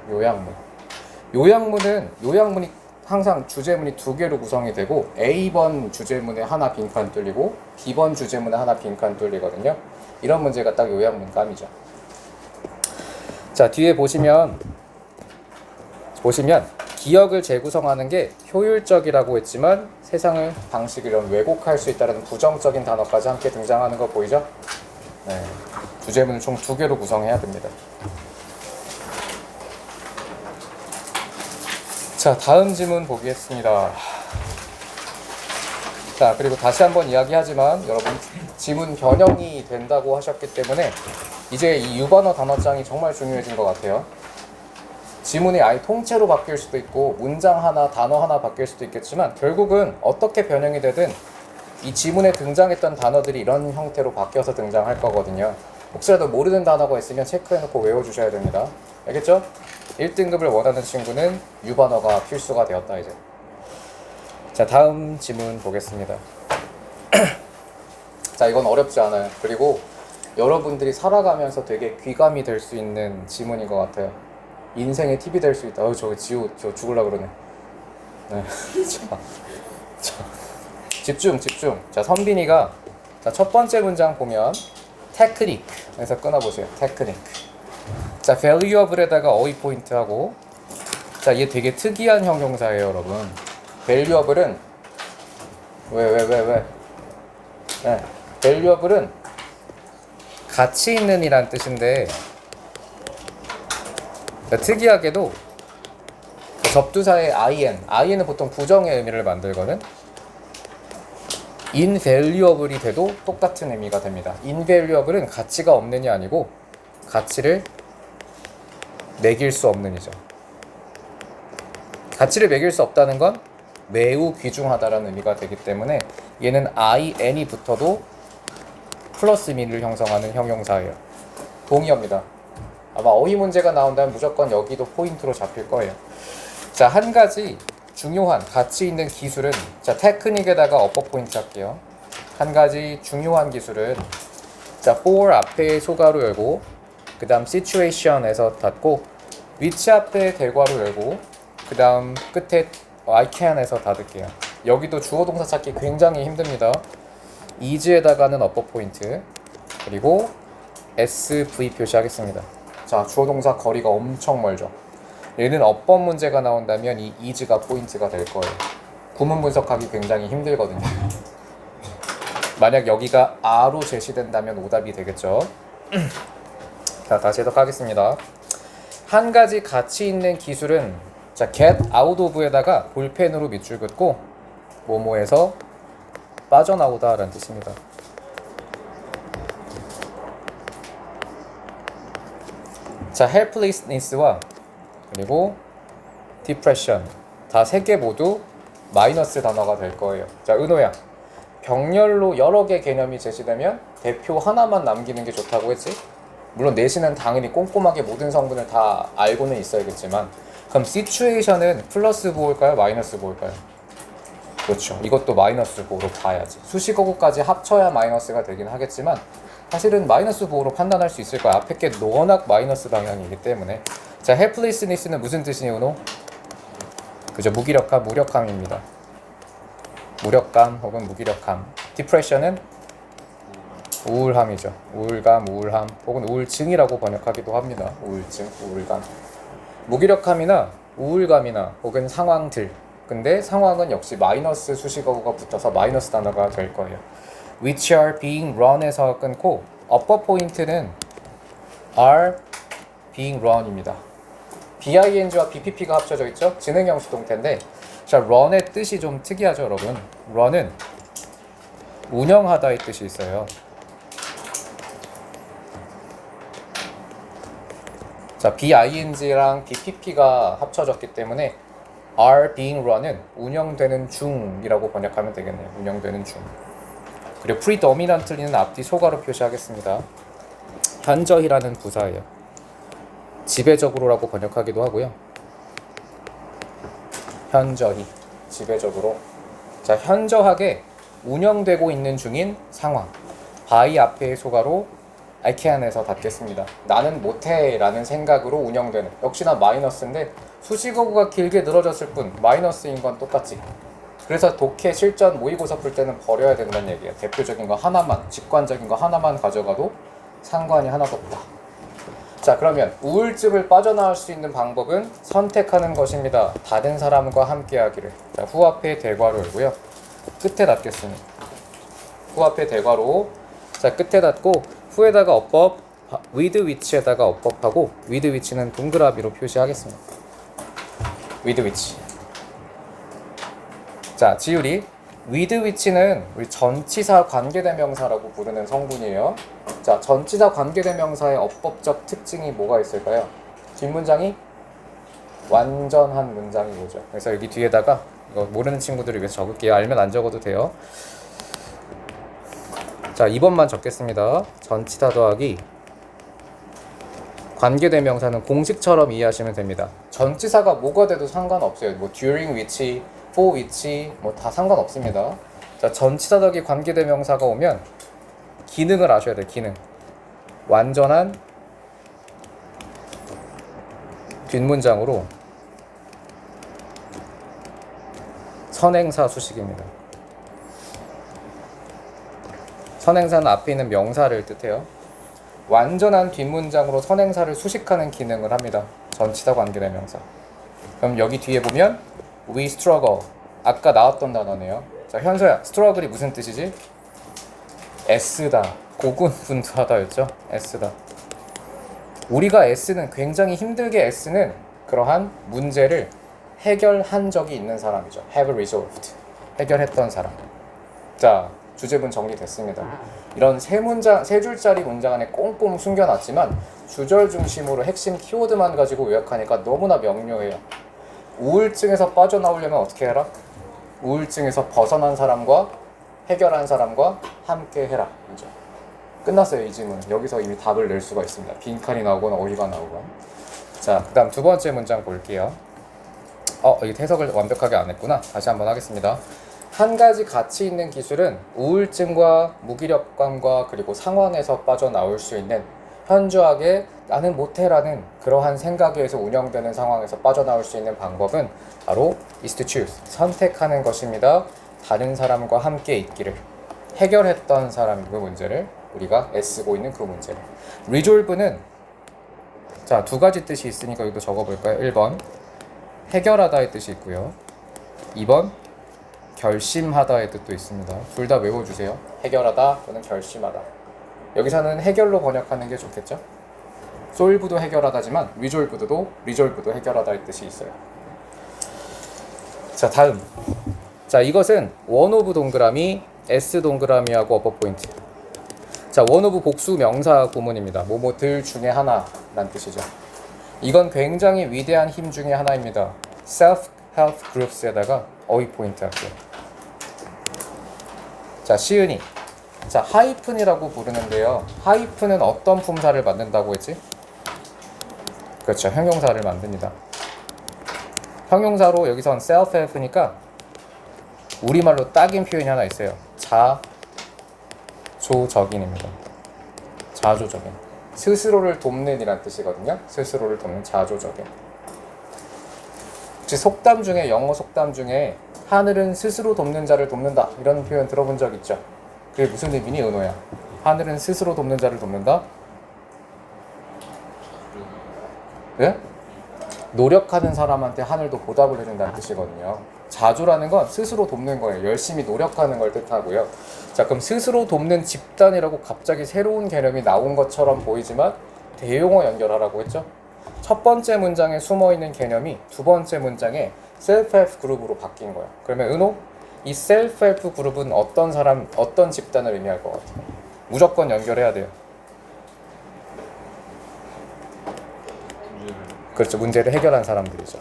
Speaker 1: 요약문이 항상 주제문이 2개로 구성이 되고 A번 주제문에 하나 빈칸 뚫리고 B번 주제문에 하나 빈칸 뚫리거든요. 이런 문제가 딱 요약문 감이죠. 자, 뒤에 보시면 기억을 재구성하는 게 효율적이라고 했지만 세상을 방식을 이런 왜곡할 수 있다는 부정적인 단어까지 함께 등장하는 거 보이죠? 네. 주제문을 총 2개로 구성해야 됩니다. 자, 다음 지문 보겠습니다. 자, 그리고 다시 한번 이야기하지만 여러분 지문 변형이 된다고 하셨기 때문에 이제 이 유반어 단어장이 정말 중요해진 것 같아요. 지문이 아예 통째로 바뀔 수도 있고 문장 하나, 단어 하나 바뀔 수도 있겠지만 결국은 어떻게 변형이 되든 이 지문에 등장했던 단어들이 이런 형태로 바뀌어서 등장할 거거든요. 혹시라도 모르는 단어가 있으면 체크해놓고 외워주셔야 됩니다. 알겠죠? 1등급을 원하는 친구는 유반어가 필수가 되었다 이제. 자, 다음 지문 보겠습니다. 자, 이건 어렵지 않아요. 그리고 여러분들이 살아가면서 되게 귀감이 될 수 있는 지문인 것 같아요. 인생의 팁이 될 수 있다. 저거 저 죽으려고 그러네. 네. 자, 집중. 자, 선빈이가 첫 번째 문장 보면 테크닉에서 끊어보세요. 테크닉. 자, valuable에다가 어휘 포인트하고, 자, 얘 되게 특이한 형용사예요, 여러분. valuable은 왜? 네, valuable은 가치 있는 이란 뜻인데, 특이하게도 접두사의 in은 보통 부정의 의미를 만들거든. invaluable이 돼도 똑같은 의미가 됩니다. invaluable은 가치가 없는이 아니고 가치를 매길 수 없는이죠. 가치를 매길 수 없다는 건 매우 귀중하다라는 의미가 되기 때문에 얘는 in이 붙어도 플러스 미를 형성하는 형용사예요. 동의어입니다. 아마 어휘 문제가 나온다면 무조건 여기도 포인트로 잡힐 거예요. 자, 한 가지 중요한 가치 있는 기술은, 자, 테크닉에다가 어퍼 포인트 할게요. 한 가지 중요한 기술은, 자, for 앞에 소가로 열고, 그 다음 situation에서 닫고, which 앞에 대괄호 열고, 그 다음 끝에 I can에서 닫을게요. 여기도 주어 동사 찾기 굉장히 힘듭니다. is에다가는 어퍼 포인트, 그리고 SV 표시하겠습니다. 자, 주어 동사 거리가 엄청 멀죠. 얘는 어법 문제가 나온다면 이 is가 포인트가 될 거예요. 구문 분석하기 굉장히 힘들거든요. 만약 여기가 a로 제시된다면 오답이 되겠죠. 자, 다시 해석하겠습니다. 한 가지 가치 있는 기술은, 자, get out of에다가 볼펜으로 밑줄 긋고 뭐뭐에서 빠져나오다 라는 뜻입니다. 자, helplessness와 그리고 depression 다 세 개 모두 마이너스 단어가 될 거예요. 자, 은호야, 병렬로 여러 개 개념이 제시되면 대표 하나만 남기는 게 좋다고 했지? 물론 내신은 당연히 꼼꼼하게 모든 성분을 다 알고는 있어야겠지만, 그럼 situation은 플러스 보일까요? 마이너스 보일까요? 그렇죠. 이것도 마이너스 보로 봐야지. 수식어구까지 합쳐야 마이너스가 되긴 하겠지만 사실은 마이너스 부호로 판단할 수 있을 거야. 앞에 게 워낙 마이너스 방향이기 때문에. 자, helplessness는 무슨 뜻이니, 은호? 그죠, 무기력함, 무력함입니다. 무력감 혹은 무기력함. depression은 우울함이죠. 우울감, 우울함 혹은 우울증이라고 번역하기도 합니다. 우울증, 우울감. 무기력함이나 우울감이나 혹은 상황들. 근데 상황은 역시 마이너스 수식어가 붙어서 마이너스 단어가 될 거예요. which are being run에서 끊고 upper 포인트는 are being run입니다. BING와 BPP가 합쳐져 있죠. 지능형 수동태인데, 자, run의 뜻이 좀 특이하죠, 여러분. run은 운영하다의 뜻이 있어요. 자, BING랑 BPP가 합쳐졌기 때문에 are being run은 운영되는 중이라고 번역하면 되겠네요. 운영되는 중. 그리고 predominantly는 앞뒤 소가로 표시하겠습니다. 현저히라는 부사예요. 지배적으로라고 번역하기도 하고요. 현저히, 지배적으로. 자, 현저하게 운영되고 있는 중인 상황. by 앞에 소가로 I can에서 닫겠습니다. 나는 못해 라는 생각으로 운영되는, 역시나 마이너스인데 수식어구가 길게 늘어졌을 뿐 마이너스인 건 똑같지. 그래서 독해, 실전, 모의고사 풀 때는 버려야 된다는 얘기예요. 대표적인 거 하나만, 직관적인 거 하나만 가져가도 상관이 하나도 없다. 자, 그러면 우울증을 빠져나올 수 있는 방법은 선택하는 것입니다. 다른 사람과 함께 하기를. 자, 후 앞에 대괄호 열고요. 끝에 닫겠습니다. 후 앞에 대괄호. 자, 끝에 닫고 후에다가 어법, with which에다가 어법하고 with which는 동그라미로 표시하겠습니다. with which. 자, 지율이 with which는 우리 전치사 관계대명사라고 부르는 성분이에요. 자, 전치사 관계대명사의 어법적 특징이 뭐가 있을까요? 뒷문장이 완전한 문장이 오죠. 그래서 여기 뒤에다가 이거 모르는 친구들을 위해서 적을게요. 알면 안 적어도 돼요. 자, 2번만 적겠습니다. 전치사 더하기 관계대명사는 공식처럼 이해하시면 됩니다. 전치사가 뭐가 돼도 상관없어요. 뭐 during which, for which 뭐 다 상관없습니다. 자, 전치사 더하기 관계대명사가 오면 기능을 아셔야 돼요. 기능. 완전한 뒷문장으로 선행사 수식입니다. 선행사는 앞에 있는 명사를 뜻해요. 완전한 뒷문장으로 선행사를 수식하는 기능을 합니다. 전치사 관계대명사. 그럼 여기 뒤에 보면 we struggle. 아까 나왔던 단어네요. 자, 현서야, struggle이 무슨 뜻이지? 애쓰다, 고군분투하다였죠. 애쓰다. 우리가 애쓰는, 굉장히 힘들게 애쓰는 그러한 문제를 해결한 적이 있는 사람이죠. have resolved. 해결했던 사람. 자, 주제문 정리됐습니다. 이런 세 줄짜리 문장 안에 꽁꽁 숨겨놨지만 주절 중심으로 핵심 키워드만 가지고 요약하니까 너무나 명료해요. 우울증에서 빠져나오려면 어떻게 해라? 우울증에서 벗어난 사람과 해결한 사람과 함께 해라. 이제 끝났어요. 이 질문. 여기서 이미 답을 낼 수가 있습니다. 빈칸이 나오거나 어휘가 나오거나. 자, 그 다음 두 번째 문장 볼게요. 이 해석을 완벽하게 안 했구나. 다시 한번 하겠습니다. 한 가지 가치 있는 기술은 우울증과 무기력감과 그리고 상황에서 빠져나올 수 있는, 현저하게 나는 못해라는 그러한 생각에서 운영되는 상황에서 빠져나올 수 있는 방법은 바로 is to choose, 선택하는 것입니다. 다른 사람과 함께 있기를. 해결했던 사람이 그 문제를, 우리가 애쓰고 있는 그 문제를. resolve는 자, 두 가지 뜻이 있으니까 이것도 적어볼까요? 1번 해결하다의 뜻이 있고요. 2번 결심하다의 뜻도 있습니다. 둘 다 외워주세요. 해결하다 또는 결심하다. 여기서는 해결로 번역하는 게 좋겠죠? solve도 해결하다지만 resolve도 해결하다의 뜻이 있어요. 자, 다음. 자, 이것은 one of 동그라미, s 동그라미하고 어퍼 포인트. 자, one of 복수 명사 구문입니다. 뭐뭐들 중에 하나란 뜻이죠. 이건 굉장히 위대한 힘 중에 하나입니다. self-help groups에다가 어휘 포인트 할게요. 자, 시은이. 자, 하이픈이라고 부르는데요. 하이픈은 어떤 품사를 만든다고 했지? 그렇죠. 형용사를 만듭니다. 형용사로 여기선 self-help니까 우리말로 딱인 표현이 하나 있어요. 자조적인입니다. 자조적인. 스스로를 돕는 이란 뜻이거든요. 스스로를 돕는 자조적인. 혹시 속담 중에, 영어 속담 중에 하늘은 스스로 돕는 자를 돕는다 이런 표현 들어본 적 있죠? 그게 무슨 의미니, 은호야? 하늘은 스스로 돕는 자를 돕는다? 네? 노력하는 사람한테 하늘도 보답을 해준다는 뜻이거든요. 자조라는 건 스스로 돕는 거예요. 열심히 노력하는 걸 뜻하고요. 자, 그럼 스스로 돕는 집단이라고 갑자기 새로운 개념이 나온 것처럼 보이지만 대용어 연결하라고 했죠. 첫 번째 문장에 숨어있는 개념이 두 번째 문장에 셀프-헬프 그룹으로 바뀐 거야. 그러면 은호, 이 셀프-헬프 그룹은 어떤 사람, 어떤 집단을 의미할 것 같아? 무조건 연결해야 돼요. 그렇죠. 문제를 해결한 사람들이죠.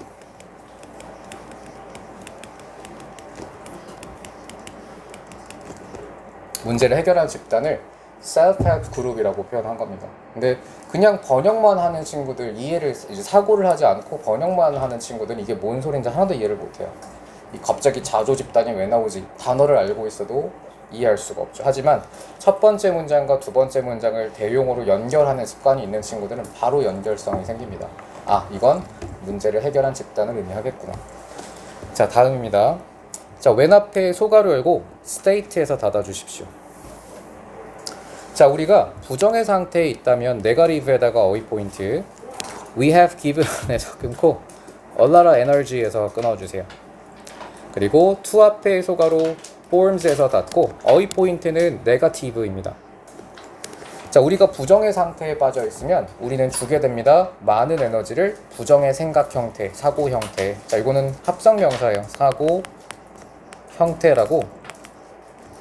Speaker 1: 문제를 해결한 집단을 self-help 그룹이라고 표현한 겁니다. 근데 그냥 번역만 하는 친구들, 이해를 이제 사고를 하지 않고 번역만 하는 친구들은 이게 뭔 소린지 하나도 이해를 못해요. 이 갑자기 자조 집단이 왜 나오지? 단어를 알고 있어도 이해할 수가 없죠. 하지만 첫 번째 문장과 두 번째 문장을 대용어로 연결하는 습관이 있는 친구들은 바로 연결성이 생깁니다. 아, 이건 문제를 해결한 집단을 의미하겠구나. 자, 다음입니다. 자, 웬 앞에 소가로 열고 state에서 닫아주십시오. 자, 우리가 부정의 상태에 있다면 negative에다가 어휘 포인트 we have given에서 끊고 a lot of energy에서 끊어주세요. 그리고 to 앞에 소가로 forms에서 닫고 어휘 포인트는 negative입니다. 자, 우리가 부정의 상태에 빠져 있으면 우리는 주게 됩니다. 많은 에너지를 부정의 생각 형태, 사고 형태. 자, 이거는 합성 명사예요. 사고 형태라고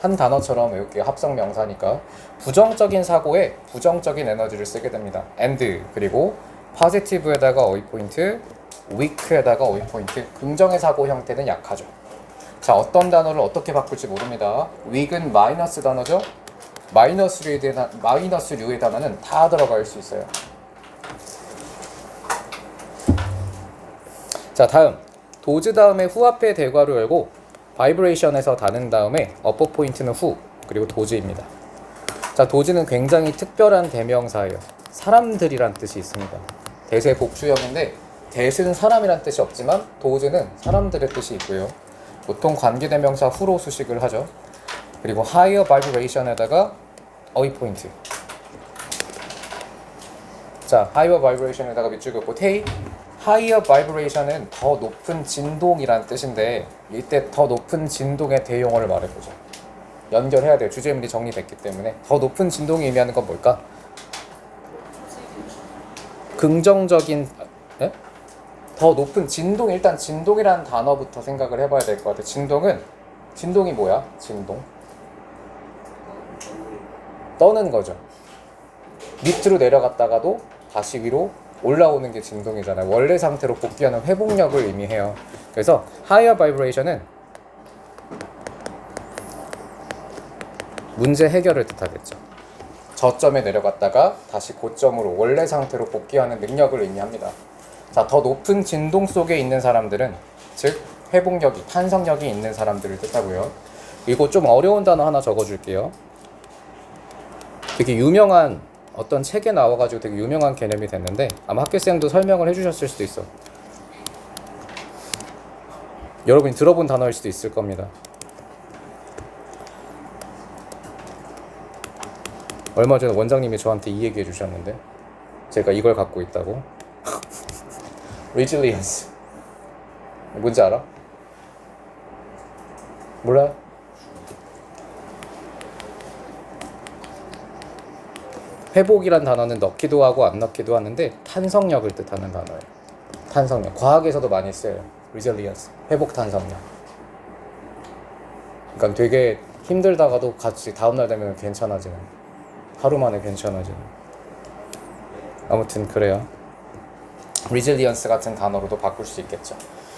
Speaker 1: 한 단어처럼 외울게요. 합성 명사니까. 부정적인 사고에 부정적인 에너지를 쓰게 됩니다. and 그리고 positive에다가 어휘 포인트, weak에다가 어휘 포인트. 긍정의 사고 형태는 약하죠. 자, 어떤 단어를 어떻게 바꿀지 모릅니다. weak은 마이너스 단어죠. 마이너스류의 단어는 다 들어갈 수 있어요. 자, 다음 도즈 다음에 후 앞에 대괄호 열고 바이브레이션에서 닫은 다음에 어퍼 포인트는 후 그리고 도즈입니다. 자, 도즈는 굉장히 특별한 대명사예요. 사람들이란 뜻이 있습니다. 대세 복수형인데 대는 사람이란 뜻이 없지만 도즈는 사람들의 뜻이 있고요. 보통 관계대명사 후로 수식을 하죠. 그리고 higher vibration에다가 어휘 포인트. 자, higher vibration에다가 밑줄 긋고 higher vibration은 더 높은 진동이란 뜻인데 이때 더 높은 진동의 대용어를 말해보죠. 연결해야 돼요. 주제문이 정리됐기 때문에. 더 높은 진동이 의미하는 건 뭘까? 긍정적인 네? 더 높은 진동. 일단 진동이라는 단어부터 생각을 해봐야 될 것 같아요. 진동이 뭐야? 진동 떠는 거죠. 밑으로 내려갔다가도 다시 위로 올라오는 게 진동이잖아요. 원래 상태로 복귀하는 회복력을 의미해요. 그래서 higher vibration은 문제 해결을 뜻하겠죠. 저점에 내려갔다가 다시 고점으로 원래 상태로 복귀하는 능력을 의미합니다. 자, 더 높은 진동 속에 있는 사람들은 즉 회복력이, 탄성력이 있는 사람들을 뜻하고요. 그리고 좀 어려운 단어 하나 적어줄게요. 되게 유명한 어떤 책에 나와가지고 되게 유명한 개념이 됐는데 아마 학교생도 설명을 해주셨을 수도 있어. 여러분이 들어본 단어일 수도 있을 겁니다. 얼마 전에 원장님이 저한테 이 얘기 해주셨는데 제가 이걸 갖고 있다고. resilience 뭔지 알아? 몰라요? 회복이란 단어는 넣기도 하고 안 넣기도 하는데 탄성력을 뜻하는 단어예요. 탄성력. 과학에서도 많이 쓰여요. resilience. 회복 탄성력. 그러니까 되게 힘들다가도 같이 다음날 되면 괜찮아지는. 하루 만에 괜찮아지는. 아무튼 그래요. resilience 같은 단어로도 바꿀 수 있겠죠.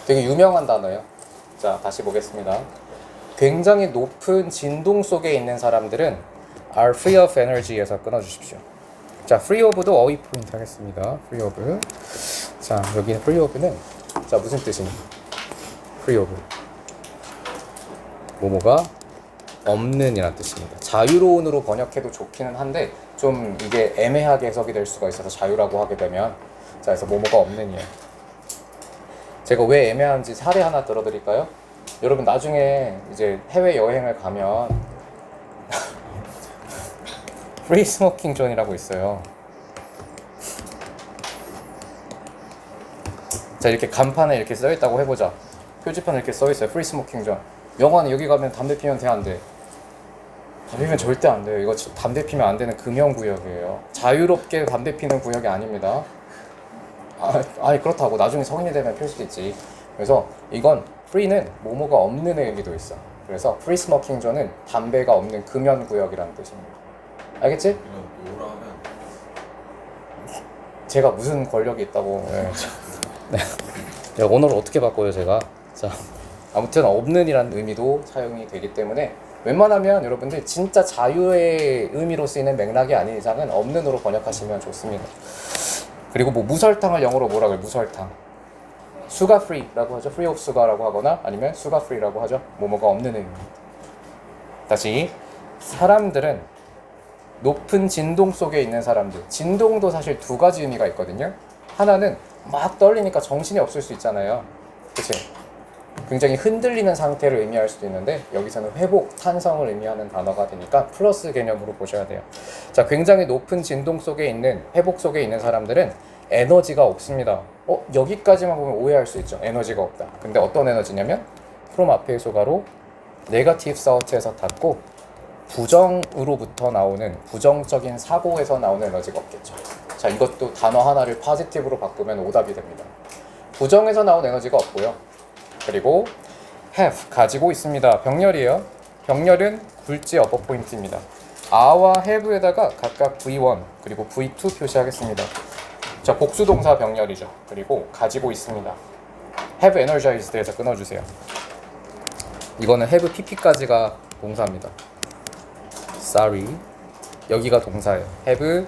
Speaker 1: 되게 유명한 단어예요. 자, 다시 보겠습니다. 굉장히 높은 진동 속에 있는 사람들은 are free of energy에서 끊어주십시오. 자, free of도 어휘 포인트 하겠습니다. free of. 자, 여기 free of는 자 무슨 뜻이니? free of. 뭐뭐가 없는이란 뜻입니다. 자유로운으로 번역해도 좋기는 한데 좀 이게 애매하게 해석이 될 수가 있어서 자유라고 하게 되면 자, 그래서 뭐뭐가 없는이에요. 제가 왜 애매한지 사례 하나 들어드릴까요? 여러분 나중에 이제 해외 여행을 가면 프리 스모킹 존이라고 있어요. 자, 이렇게 간판에 이렇게 써 있다고 해보자. 표지판에 이렇게 써 있어요. 프리 스모킹 존. 영화는 여기 가면 담배 피면 돼, 안 돼? 담배 피면 절대 안 돼요. 이거 담배 피면 안 되는 금연구역이에요. 자유롭게 담배 피는 구역이 아닙니다. 아니 그렇다고 나중에 성인이 되면 필 수도 있지. 그래서 이건 free는 뭐뭐가 없는 의미도 있어. 그래서 free smoking zone은 담배가 없는 금연구역이라는 뜻입니다. 알겠지?
Speaker 2: 이건 뭐라 하면
Speaker 1: 제가 무슨 권력이 있다고. 네. 야, 언어를 어떻게 바꿔요 제가? 자, 아무튼 없는이라는 의미도 사용이 되기 때문에 웬만하면 여러분들 진짜 자유의 의미로 쓰이는 맥락이 아닌 이상은 없는으로 번역하시면 좋습니다. 그리고 뭐 무설탕을 영어로 뭐라 그래요? 무설탕. 수가 프리라고 하죠. 프리 오브 수가라고 하거나 아니면 수가 프리라고 하죠. 뭐뭐가 없는 의미입니다. 다시 사람들은 높은 진동 속에 있는 사람들. 진동도 사실 두 가지 의미가 있거든요. 하나는 막 떨리니까 정신이 없을 수 있잖아요. 그치? 굉장히 흔들리는 상태를 의미할 수도 있는데 여기서는 회복, 탄성을 의미하는 단어가 되니까 플러스 개념으로 보셔야 돼요. 자, 굉장히 높은 진동 속에 있는, 회복 속에 있는 사람들은 에너지가 없습니다. 여기까지만 보면 오해할 수 있죠. 에너지가 없다. 근데 어떤 에너지냐면 프롬 앞의 소가로 네거티브 사우트에서 닫고 부정으로부터 나오는 부정적인 사고에서 나오는 에너지가 없겠죠. 자, 이것도 단어 하나를 포지티브로 바꾸면 오답이 됩니다. 부정에서 나온 에너지가 없고요. 그리고 have 가지고 있습니다. 병렬이에요. 병렬은 굴지 어퍼 포인트입니다. a와 have에다가 각각 V1 그리고 V2 표시하겠습니다. 자, 복수동사 병렬이죠. 그리고 가지고 있습니다. have energized에서 끊어주세요. 이거는 have pp까지가 동사입니다. sorry. 여기가 동사예요. have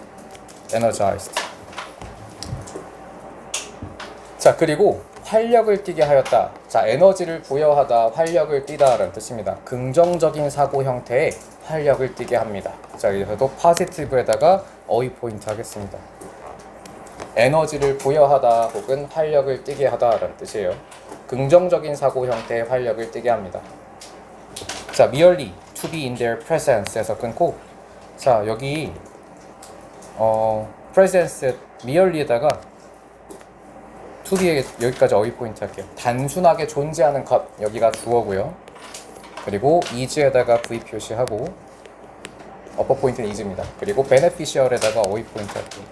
Speaker 1: energized. 자, 그리고 활력을 띠게 하였다. 자, 에너지를 부여하다, 활력을 띠다 라는 뜻입니다. 긍정적인 사고 형태의 활력을 띠게 합니다. 자, 여기서도 positive에다가 어휘 포인트 하겠습니다. 에너지를 부여하다 혹은 활력을 띠게 하다 라는 뜻이에요. 긍정적인 사고 형태의 활력을 띠게 합니다. 자, merely to be in their presence에서 끊고, 자, 여기 presence merely에다가 to be에 여기까지 어휘 포인트 할게요. 단순하게 존재하는 것, 여기가 주어고요. 그리고 is에다가 v 표시하고 어퍼 포인트는 is입니다. 그리고 beneficial에다가 어휘 포인트 할게요.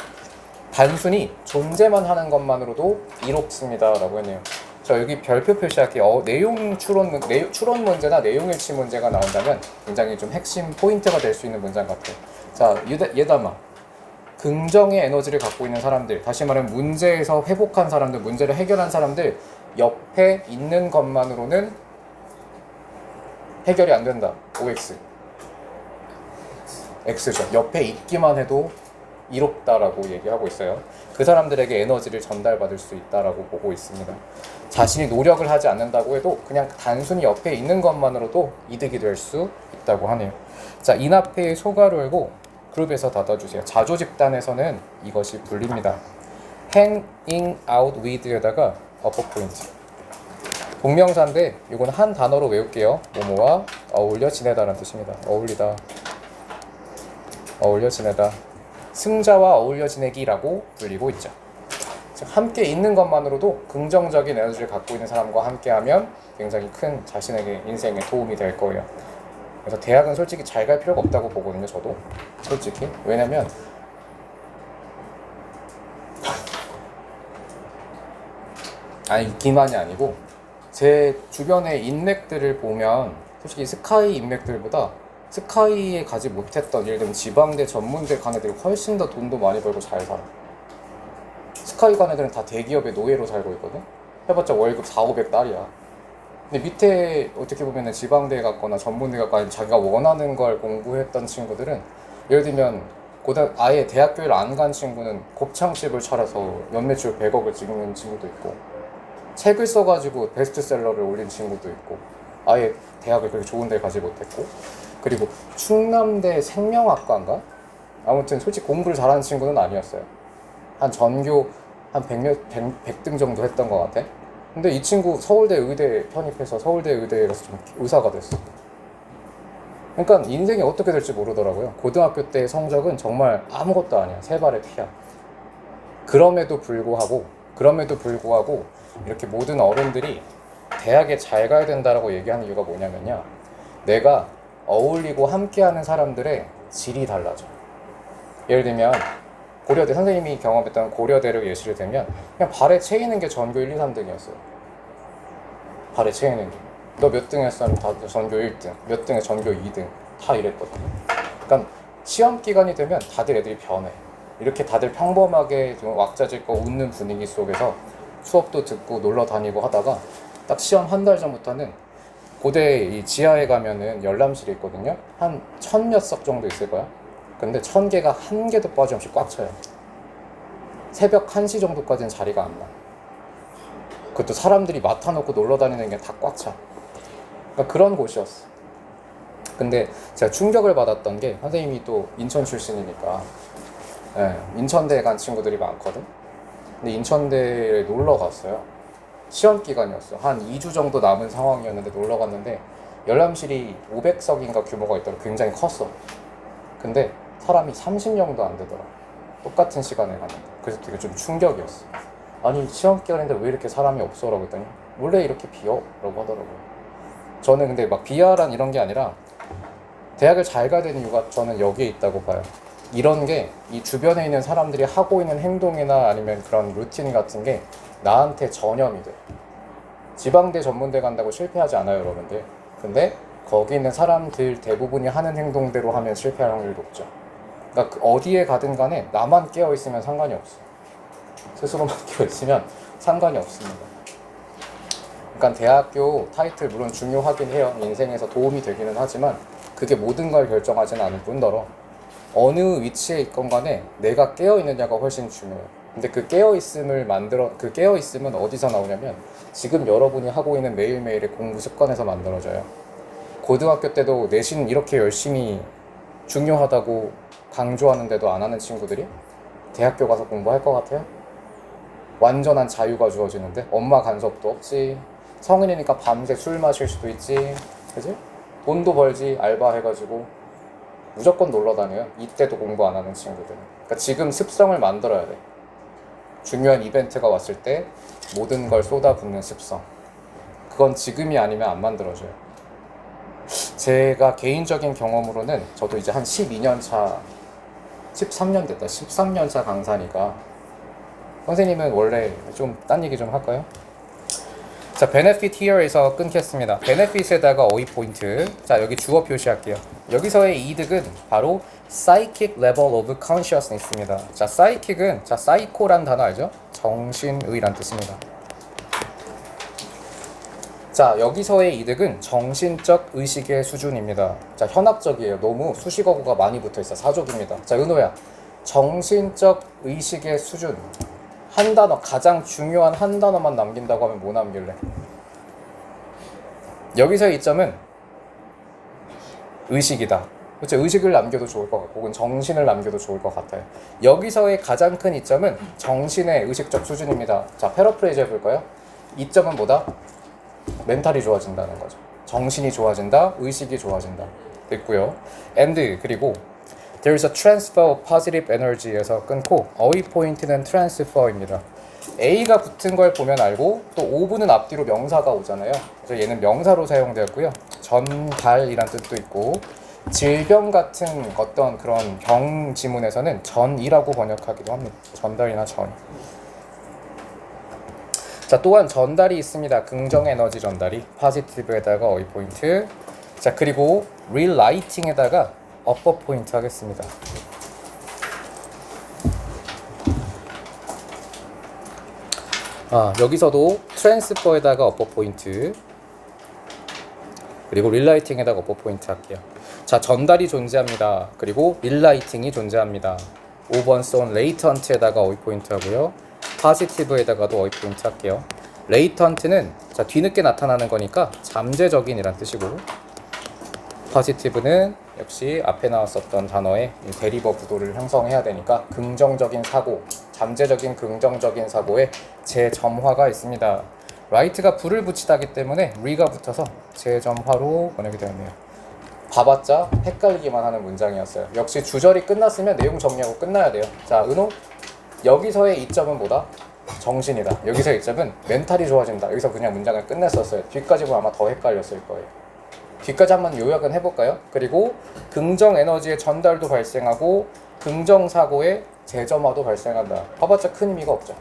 Speaker 1: 단순히 존재만 하는 것만으로도 이롭습니다 라고 했네요. 자, 여기 별표 표시할게요. 내용 추론 문제나 내용 일치 문제가 나온다면 굉장히 좀 핵심 포인트가 될 수 있는 문장 같아요. 자, 예담아, 긍정의 에너지를 갖고 있는 사람들, 다시 말하면 문제에서 회복한 사람들, 문제를 해결한 사람들 옆에 있는 것만으로는 해결이 안 된다. OX X죠. 옆에 있기만 해도 이롭다라고 얘기하고 있어요. 그 사람들에게 에너지를 전달받을 수 있다라고 보고 있습니다. 자신이 노력을 하지 않는다고 해도 그냥 단순히 옆에 있는 것만으로도 이득이 될 수 있다고 하네요. 자, 인앞에 소가로 열고 그룹에서 닫아주세요. 자조 집단에서는 이것이 불립니다. hanging out with에다가 어퍼 포인트. 동명사인데 이건 한 단어로 외울게요. 뭐뭐와 어울려 지내다라는 뜻입니다. 어울리다, 어울려 지내다. 승자와 어울려 지내기라고 불리고 있죠. 즉, 함께 있는 것만으로도 긍정적인 에너지를 갖고 있는 사람과 함께하면 굉장히 큰 자신에게 인생에 도움이 될 거예요. 그래서 대학은 솔직히 잘 갈 필요가 없다고 보거든요. 저도 솔직히. 왜냐면 아니, 기만이 아니고 제 주변의 인맥들을 보면 솔직히 스카이 인맥들보다 스카이에 가지 못했던, 예를 들면 지방대, 전문대 간 애들이 훨씬 더 돈도 많이 벌고 잘 살아. 스카이 간 애들은 다 대기업의 노예로 살고 있거든. 해봤자 월급 4,500 달이야. 근데 밑에 어떻게 보면 지방대에 갔거나 전문대 갔거나 자기가 원하는 걸 공부했던 친구들은, 예를 들면 아예 대학교를 안 간 친구는 곱창집을 차려서 연매출 100억을 찍는 친구도 있고, 책을 써가지고 베스트셀러를 올린 친구도 있고, 아예 대학을 그렇게 좋은 데 가지 못했고, 그리고 충남대 생명학과인가? 아무튼 솔직히 공부를 잘하는 친구는 아니었어요. 한 전교 한 100등 정도 했던 것 같아. 근데 이 친구 서울대 의대 편입해서 서울대 의대에서 좀 의사가 됐어. 그러니까 인생이 어떻게 될지 모르더라고요. 고등학교 때 성적은 정말 아무것도 아니야. 세 발의 피야. 그럼에도 불구하고 이렇게 모든 어른들이 대학에 잘 가야 된다라고 얘기하는 이유가 뭐냐면요, 내가 어울리고 함께하는 사람들의 질이 달라져. 예를 들면 고려대, 선생님이 경험했던 고려대를 예시를 들면 그냥 발에 채이는 게 전교 1, 2, 3등이었어요. 발에 채이는 게. 너 몇 등 했으면 다 전교 1등, 몇 등에 전교 2등 다 이랬거든요. 그러니까 시험 기간이 되면 다들 애들이 변해. 이렇게 다들 평범하게 좀 왁자지껄 웃는 분위기 속에서 수업도 듣고 놀러 다니고 하다가 딱 시험 한 달 전부터는 고대 이 지하에 가면은 열람실이 있거든요. 한 1000몇 석 정도 있을 거야. 근데 1000개가 한 개도 빠짐없이 꽉 차요. 새벽 1시 정도까지는 자리가 안 나. 그것도 사람들이 맡아놓고 놀러 다니는 게 다 꽉 차. 그러니까 그런 곳이었어. 근데 제가 충격을 받았던 게, 선생님이 또 인천 출신이니까 인천대에 간 친구들이 많거든. 근데 인천대에 놀러 갔어요. 시험 기간이었어. 한 2주 정도 남은 상황이었는데 놀러 갔는데 열람실이 500석인가 규모가 있더라. 굉장히 컸어. 근데 사람이 30명도 안 되더라. 똑같은 시간에 갔는데. 그래서 되게 좀 충격이었어. 아니 시험 기간인데 왜 이렇게 사람이 없어? 라고 했더니 원래 이렇게 비어? 라고 하더라고요. 저는 근데 막 비하란 이런 게 아니라 대학을 잘 가야 되는 이유가 저는 여기에 있다고 봐요. 이런 게 이 주변에 있는 사람들이 하고 있는 행동이나 아니면 그런 루틴 같은 게 나한테 전염이 돼. 지방대 전문대 간다고 실패하지 않아요, 여러분들. 근데 거기 있는 사람들 대부분이 하는 행동대로 하면 실패할 확률이 높죠. 그러니까 어디에 가든 간에 나만 깨어있으면 상관이 없어. 스스로만 깨어있으면 상관이 없습니다. 그러니까 대학교 타이틀 물론 중요하긴 해요. 인생에서 도움이 되기는 하지만 그게 모든 걸 결정하지는 않을 뿐더러 어느 위치에 있건 간에 내가 깨어있느냐가 훨씬 중요해요. 근데 그 깨어있음은 어디서 나오냐면 지금 여러분이 하고 있는 매일매일의 공부 습관에서 만들어져요. 고등학교 때도 내신 이렇게 열심히 중요하다고 강조하는데도 안 하는 친구들이 대학교 가서 공부할 것 같아요? 완전한 자유가 주어지는데 엄마 간섭도 없지, 성인이니까 밤새 술 마실 수도 있지, 그지? 돈도 벌지, 알바해가지고 무조건 놀러 다녀요. 이때도 공부 안 하는 친구들은. 그러니까 지금 습성을 만들어야 돼. 중요한 이벤트가 왔을 때 모든 걸 쏟아붓는 습성. 그건 지금이 아니면 안 만들어져요. 제가 개인적인 경험으로는 저도 이제 한 12년 차, 13년 됐다. 13년 차 강사니까. 선생님은 원래 좀 딴 얘기 좀 할까요? 자, benefit here에서 끊겠습니다. benefit에다가 어휘 포인트. 자, 여기 주어 표시할게요. 여기서의 이득은 바로 psychic level of consciousness입니다. 자, psychic은 자, psycho란 단어 알죠? 정신의란 뜻입니다. 자, 여기서의 이득은 정신적 의식의 수준입니다. 자, 현학적이에요. 너무 수식어구가 많이 붙어있어. 사족입니다. 자, 은호야, 정신적 의식의 수준. 한 단어, 가장 중요한 한 단어만 남긴다고 하면 뭐 남길래? 여기서의 이점은 의식이다. 그렇죠? 의식을 남겨도 좋을 것 같고, 혹은 정신을 남겨도 좋을 것 같아요. 여기서의 가장 큰 이점은 정신의 의식적 수준입니다. 자, 패러프레이즈 해볼까요? 이점은 뭐다? 멘탈이 좋아진다는 거죠. 정신이 좋아진다, 의식이 좋아진다. 됐고요. and 그리고 there is a transfer of positive energy에서 끊고 어휘 포인트는 transfer입니다. A가 붙은 걸 보면 알고 또 오브는 앞뒤로 명사가 오잖아요. 그래서 얘는 명사로 사용되었고요. 전달이란 뜻도 있고 질병 같은 어떤 그런 병 지문에서는 전이라고 번역하기도 합니다. 전달이나 전. 자, 또한 전달이 있습니다. 긍정 에너지 전달이. positive에다가 어휘 포인트. 자, 그리고 relighting에다가 upper 포인트 하겠습니다. 여기서도 transfer에다가 upper 포인트. 그리고 relighting에다가 upper 포인트 할게요. 자, 전달이 존재합니다. 그리고 relighting이 존재합니다. 5번 쏜 latent에다가 어휘 포인트 하고요. positive에다가도 어휘 포인트 할게요. latent는 자, 뒤늦게 나타나는 거니까 잠재적인이란 뜻이고, positive는 역시 앞에 나왔었던 단어의 대리버 구도를 형성해야 되니까 긍정적인 사고, 잠재적인 긍정적인 사고에 재점화가 있습니다. right가 불을 붙이다기 때문에 re가 붙어서 재점화로 번역이 되었네요. 봐봤자 헷갈리기만 하는 문장이었어요. 역시 주절이 끝났으면 내용 정리하고 끝나야 돼요. 자, 은호, 여기서의 이점은 뭐다? 정신이다. 여기서의 이점은 멘탈이 좋아진다. 여기서 그냥 문장을 끝냈었어요. 뒤까지 보면 아마 더 헷갈렸을 거예요. 뒤까지 한번 요약은 해볼까요? 그리고 긍정 에너지의 전달도 발생하고 긍정 사고의 재점화도 발생한다. 봐봤자 큰 의미가 없죠.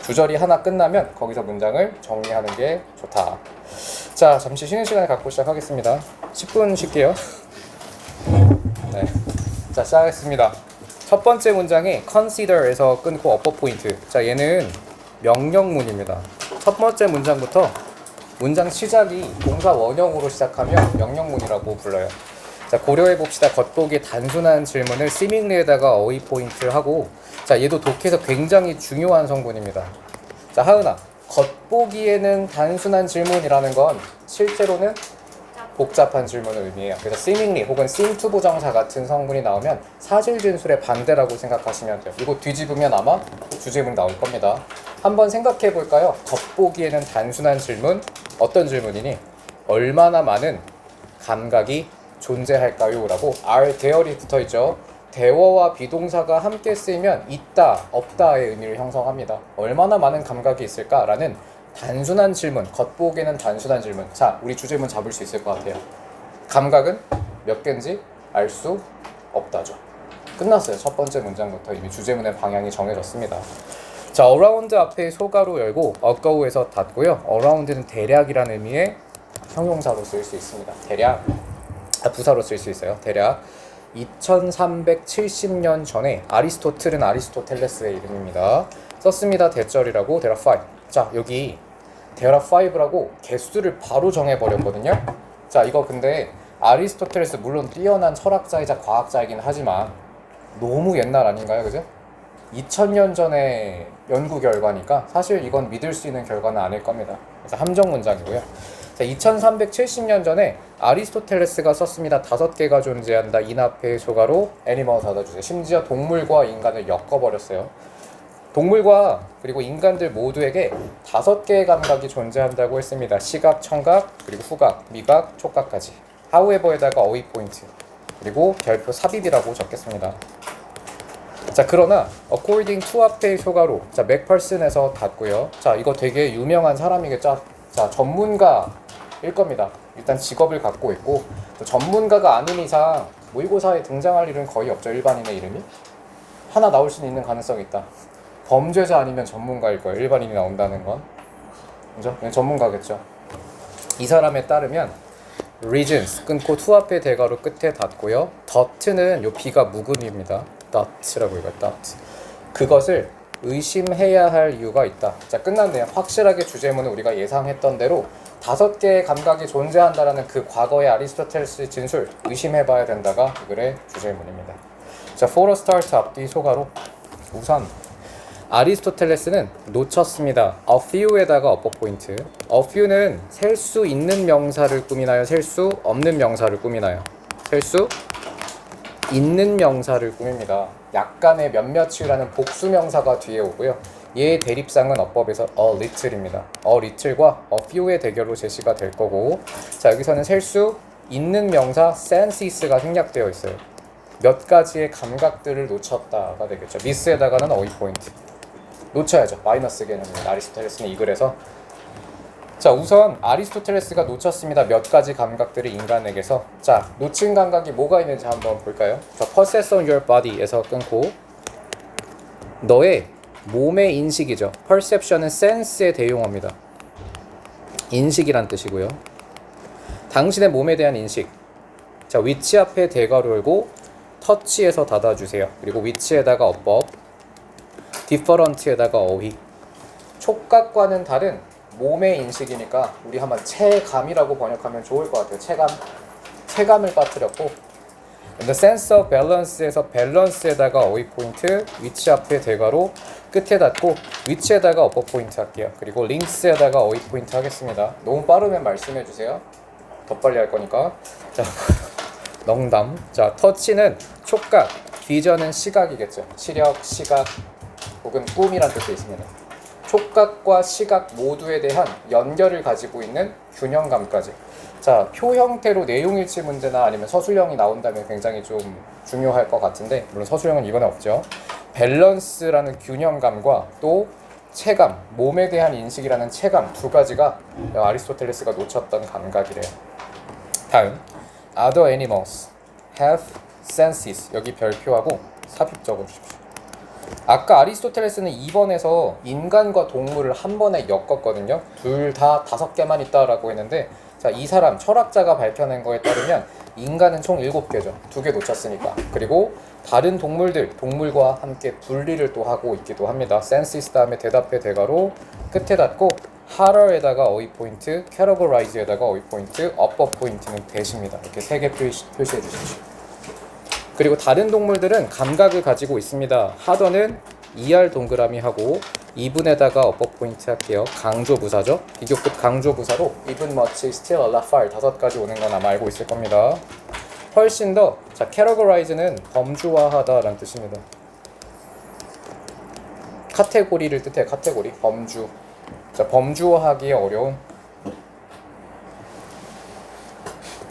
Speaker 1: 주절이 하나 끝나면 거기서 문장을 정리하는 게 좋다. 자, 잠시 쉬는 시간을 갖고 시작하겠습니다. 10분 쉴게요. 네. 자, 시작하겠습니다. 첫 번째 문장이 consider에서 끊고 upper 포인트. 자, 얘는 명령문입니다. 첫 번째 문장부터 문장 시작이 동사 원형으로 시작하면 명령문이라고 불러요. 자, 고려해 봅시다. 겉보기 단순한 질문을 seemingly에다가 어휘 포인트를 하고, 자, 얘도 독해에서 굉장히 중요한 성분입니다. 자, 하은아, 겉보기에는 단순한 질문이라는 건 실제로는 복잡한 질문을 의미해요. 그래서 seemingly 혹은 seem to 부정사 같은 성분이 나오면 사실 진술의 반대라고 생각하시면 돼요. 이거 뒤집으면 아마 주제문이 나올 겁니다. 한번 생각해 볼까요? 겉보기에는 단순한 질문, 어떤 질문이니? 얼마나 많은 감각이 존재할까요? 라고 are there이 붙어있죠. 대어와 비동사가 함께 쓰이면 있다, 없다의 의미를 형성합니다. 얼마나 많은 감각이 있을까라는 단순한 질문, 겉보기에는 단순한 질문. 자, 우리 주제문 잡을 수 있을 것 같아요. 감각은 몇 개인지 알 수 없다죠. 끝났어요. 첫 번째 문장부터 이미 주제문의 방향이 정해졌습니다. 자, around 앞에 소가로 열고 ago에서 닫고요. around는 대략이라는 의미의 형용사로 쓸 수 있습니다. 대략, 부사로 쓸 수 있어요. 대략 2370년 전에 아리스토틀은 아리스토텔레스의 이름입니다. 썼습니다. 대절이라고 there are five. 자, 여기 there are five라고 개수를 바로 정해버렸거든요. 자, 이거 근데 아리스토텔레스 물론 뛰어난 철학자이자 과학자이긴 하지만 너무 옛날 아닌가요? 그죠? 2000년 전의 연구 결과니까 사실 이건 믿을 수 있는 결과는 아닐 겁니다. 그래서 함정 문장이고요. 자, 2370년 전에 아리스토텔레스가 썼습니다. 5개가 존재한다. 인앞에 소가로 애니멀 닫아주세요. 심지어 동물과 인간을 엮어버렸어요. 동물과 그리고 인간들 모두에게 5개의 감각이 존재한다고 했습니다. 시각, 청각, 그리고 후각, 미각, 촉각까지. however에다가 어휘 포인트, 그리고 별표 삽입이라고 적겠습니다. 자, 그러나 according to 앞에 소가로, 자, 맥펄슨에서 닫고요. 자, 이거 되게 유명한 사람이겠죠. 자, 전문가일 겁니다. 일단 직업을 갖고 있고, 전문가가 아닌 이상 모의고사에 등장할 일은 거의 없죠. 일반인의 이름이 하나 나올 수는 있는 가능성이 있다. 범죄자 아니면 전문가일 거예요. 일반인이 나온다는 건. 그죠? 전문가겠죠. 이 사람에 따르면 reasons 끊고 to 앞에 대가로 끝에 닫고요. dot는 요 B가 묵음입니다. dot라고 읽어요. dot. 그것을 의심해야 할 이유가 있다. 자, 끝났네요. 확실하게 주제문은 우리가 예상했던 대로 5개의 감각이 존재한다라는 그 과거의 아리스토텔레스 진술 의심해봐야 된다가 이 글의 주제문입니다. 자, for a start 앞뒤 소가로. 우선 아리스토텔레스는 놓쳤습니다. a few에다가 upper 포인트. a few는 셀 수 있는 명사를 꾸미나요? 셀 수 없는 명사를 꾸미나요? 셀 수 있는 명사를 꾸밉니다. 약간의 몇몇이라는 복수 명사가 뒤에 오고요. 얘의 대립상은 어법에서 a little입니다. a little과 a few의 대결로 제시가 될 거고, 자, 여기서는 셀 수 있는 명사 senses가 생략되어 있어요. 몇 가지의 감각들을 놓쳤다가 되겠죠. miss에다가는 어휘 포인트. 놓쳐야죠. 마이너스 개념입니다. 아리스토텔레스는 이 글에서. 자, 우선 아리스토텔레스가 놓쳤습니다. 몇 가지 감각들이 인간에게서. 자, 놓친 감각이 뭐가 있는지 한번 볼까요? 자, possess on your body에서 끊고 너의 몸의 인식이죠. perception은 sense의 대용어입니다. 인식이란 뜻이고요. 당신의 몸에 대한 인식. 자, 위치 앞에 대괄호 열고 터치에서 닫아주세요. 그리고 위치에다가 어법, different에다가 어휘. 촉각과는 다른 몸의 인식이니까 우리 한번 체감이라고 번역하면 좋을 것 같아요. 체감을 빠뜨렸고, the sense of balance에서 balance에다가 어휘 포인트, 위치 앞에 대괄호, 끝에 닫고 위치에다가 어퍼 포인트 할게요. 그리고 links에다가 어휘 포인트 하겠습니다. 너무 빠르면 말씀해 주세요. 더 빨리 할 거니까. 자, 농담. 자, 터치는 촉각, 비전은 시각이겠죠. 시력, 시각 혹은 꿈이란 뜻도 있습니다. 촉각과 시각 모두에 대한 연결을 가지고 있는 균형감까지. 자, 표 형태로 내용일치 문제나 아니면 서술형이 나온다면 굉장히 좀 중요할 것 같은데, 물론 서술형은 이번에 없죠. 밸런스라는 균형감과 또 체감, 몸에 대한 인식이라는 체감 두 가지가 아리스토텔레스가 놓쳤던 감각이래요. 다음, other animals have senses. 여기 별표하고 삽입 적어주십시오. 아까 아리스토텔레스는 2번에서 인간과 동물을 한 번에 엮었거든요. 둘 다 5개만 있다라고 했는데, 자, 이 사람 철학자가 밝혀낸 거에 따르면 인간은 총 7개죠. 2개 놓쳤으니까. 그리고 다른 동물과 함께 분리를 또 하고 있기도 합니다. senses 다음에 대답해 대가로 끝에 닫고 harder에다가 어휘 포인트, categorize에다가 어휘 포인트, upper 포인트는 대시입니다. 이렇게 3개 표시해 주십시오. 그리고 다른 동물들은 감각을 가지고 있습니다. 하더는 ER 동그라미 하고 2분에다가 upper 포인트 할게요. 강조 부사죠. 비교급 강조 부사로 even much, still, a lot, far 5가지 오는 건 아마 알고 있을 겁니다. 훨씬 더, 자, categorize는 범주화하다라는 뜻입니다. 카테고리를 뜻해. 카테고리, 범주. 자, 범주화하기 어려운.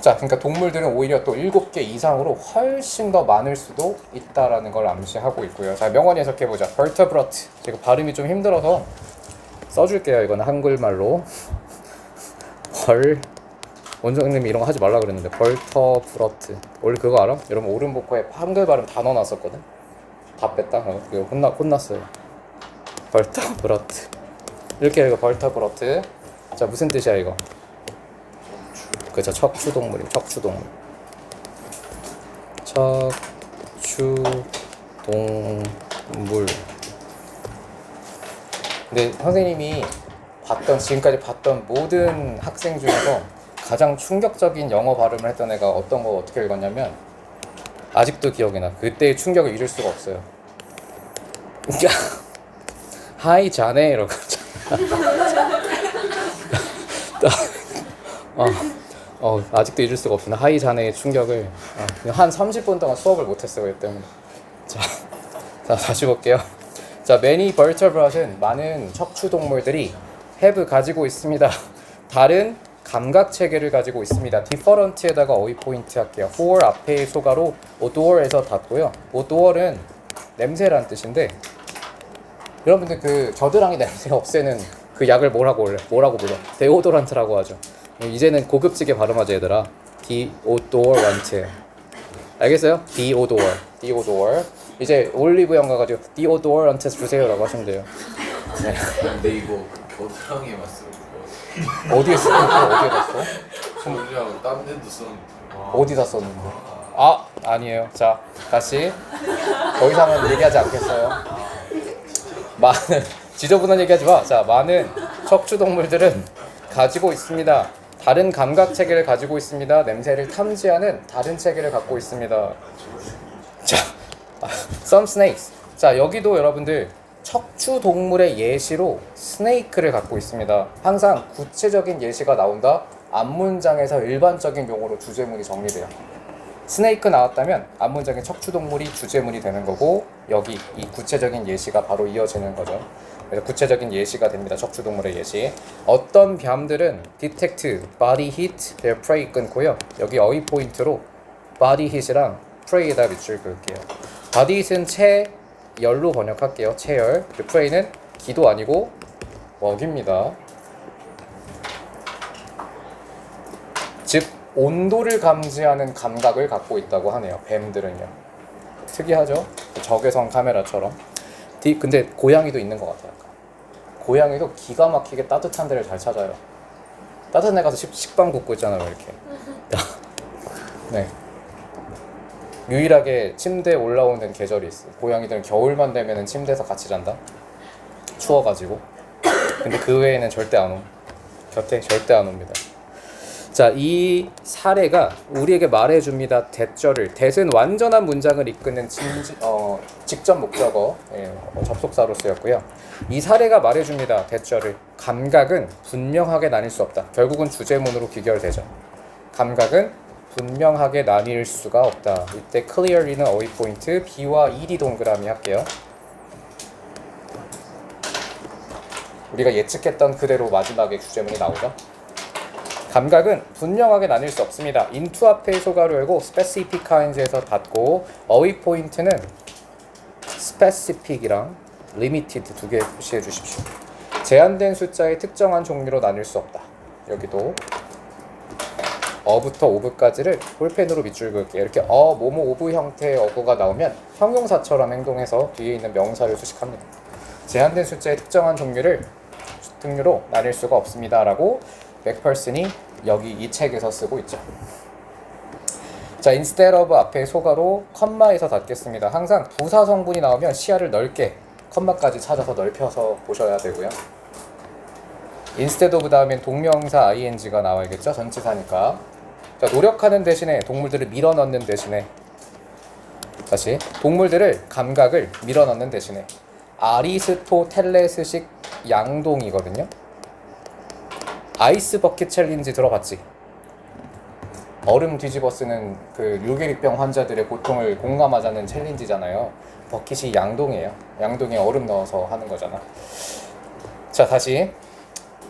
Speaker 1: 자, 그러니까 동물들은 오히려 또 7개 이상으로 훨씬 더 많을 수도 있다라는 걸 암시하고 있고요. 자, 명언 해석해보자. vertebrate. 제가 발음이 좀 힘들어서 써줄게요. 이거는 한글말로. 원장님이 이런 거 하지 말라 그랬는데 vertebrate. 원래 그거 알아? 여러분 오른복화에 한글 발음 다 넣어놨었거든. 다 뺐다. 그거 혼났어요. vertebrate. 이렇게 이거 vertebrate. 자, 무슨 뜻이야 이거? 그죠, 척추동물이. 척추동물. 근데 선생님이 지금까지 봤던 모든 학생 중에서 가장 충격적인 영어 발음을 했던 애가 어떤 거 어떻게 읽었냐면, 아직도 기억이 나. 그때의 충격을 잊을 수가 없어요. 하이 자네 이러고. 아직도 잊을 수가 없어. 하이 자네의 충격을 한 30분 동안 수업을 못했어요. 이 때문에. 자, 다시 볼게요. 자, many vertebrate은 많은 척추동물들이 have 가지고 있습니다. 다른 감각 체계를 가지고 있습니다. different에다가 어휘 포인트 할게요. for 앞에 소가로 odor에서 닫고요. odor은 냄새란 뜻인데, 여러분들 그 겨드랑이 냄새 없애는 그 약을 뭐라고 불러? 데오도란트라고 하죠. 이제는 고급지게 발음하자 얘들아. deodorant. 알겠어요? deodor. 이제 올리브영 가가지고 deodorant 주세요라고 하시면 돼요. 네.
Speaker 2: 근데 이거 겨드랑이에 맞어요.
Speaker 1: 어디에 썼어?
Speaker 2: 그냥 딴 데도 썼는데.
Speaker 1: 어디다 썼는데? 아니에요. 자, 다시. 더 이상은 얘기하지 않겠어요. 많은 지저분한 얘기하지 마. 자, 많은 척추동물들은 가지고 있습니다. 다른 감각 체계를 가지고 있습니다. 냄새를 탐지하는 다른 체계를 갖고 있습니다. 자, some snakes. 자, 여기도 여러분들 척추동물의 예시로 스네이크를 갖고 있습니다. 항상 구체적인 예시가 나온다. 앞문장에서 일반적인 용어로 주제문이 정리돼요. 스네이크 나왔다면 앞문장의 척추동물이 주제문이 되는 거고, 여기 이 구체적인 예시가 바로 이어지는 거죠. 그래서 구체적인 예시가 됩니다. 척추동물의 예시. 어떤 뱀들은 detect body hit their prey 끊고요. 여기 어휘 포인트로 body hit이랑 prey에다 밑줄 그을게요. body hit은 체열로 번역할게요. 체열. prey는 기도 아니고 먹입니다. 즉 온도를 감지하는 감각을 갖고 있다고 하네요. 뱀들은요. 특이하죠? 적외선 카메라처럼. 근데 고양이도 있는 것 같아요. 고양이도 기가 막히게 따뜻한 데를 잘 찾아요. 따뜻한 데 가서 식빵 굽고 있잖아요. 이렇게. 네. 유일하게 침대에 올라오는 계절이 있어요. 고양이들은 겨울만 되면 침대에서 같이 잔다. 추워가지고. 근데 그 외에는 절대 안 옴. 곁에 절대 안 옵니다. 자, 이 사례가 우리에게 말해줍니다. 대절을. 대은 완전한 문장을 이끄는 직접 목적어, 접속사로 쓰였고요. 이 사례가 말해줍니다. 대절을. 감각은 분명하게 나뉠 수 없다. 결국은 주제문으로 귀결되죠. 감각은 분명하게 나뉠 수가 없다. 이때 clearly는 어휘 포인트 B와 ED 동그라미 할게요. 우리가 예측했던 그대로 마지막에 주제문이 나오죠. 감각은 분명하게 나뉠 수 없습니다. into 앞에 소가로 열고 specific kinds에서 닫고 어휘 포인트는 specific이랑 limited 두 개 표시해 주십시오. 제한된 숫자의 특정한 종류로 나뉠 수 없다. 여기도 어부터 오브까지를 볼펜으로 밑줄 그을게요. 이렇게 뭐뭐 오브 형태의 어구가 나오면 형용사처럼 행동해서 뒤에 있는 명사를 수식합니다. 제한된 숫자의 특정한 등류로 나뉠 수가 없습니다. 라고 맥펄슨이 여기 이 책에서 쓰고 있죠. 자, instead of 앞에 소가로 컴마에서 닫겠습니다. 항상 부사 성분이 나오면 시야를 넓게 컴마까지 찾아서 넓혀서 보셔야 되고요. instead of 다음엔 동명사 ing가 나와야겠죠. 전치사니까. 자, 노력하는 대신에 동물들을 밀어넣는 대신에 다시 동물들을 감각을 밀어넣는 대신에 아리스토텔레스식 양동이거든요. 아이스 버킷 챌린지 들어봤지? 얼음 뒤집어 쓰는 그 류게릭병 환자들의 고통을 공감하자는 챌린지잖아요. 버킷이 양동이에요. 양동에 얼음 넣어서 하는 거잖아. 자, 다시.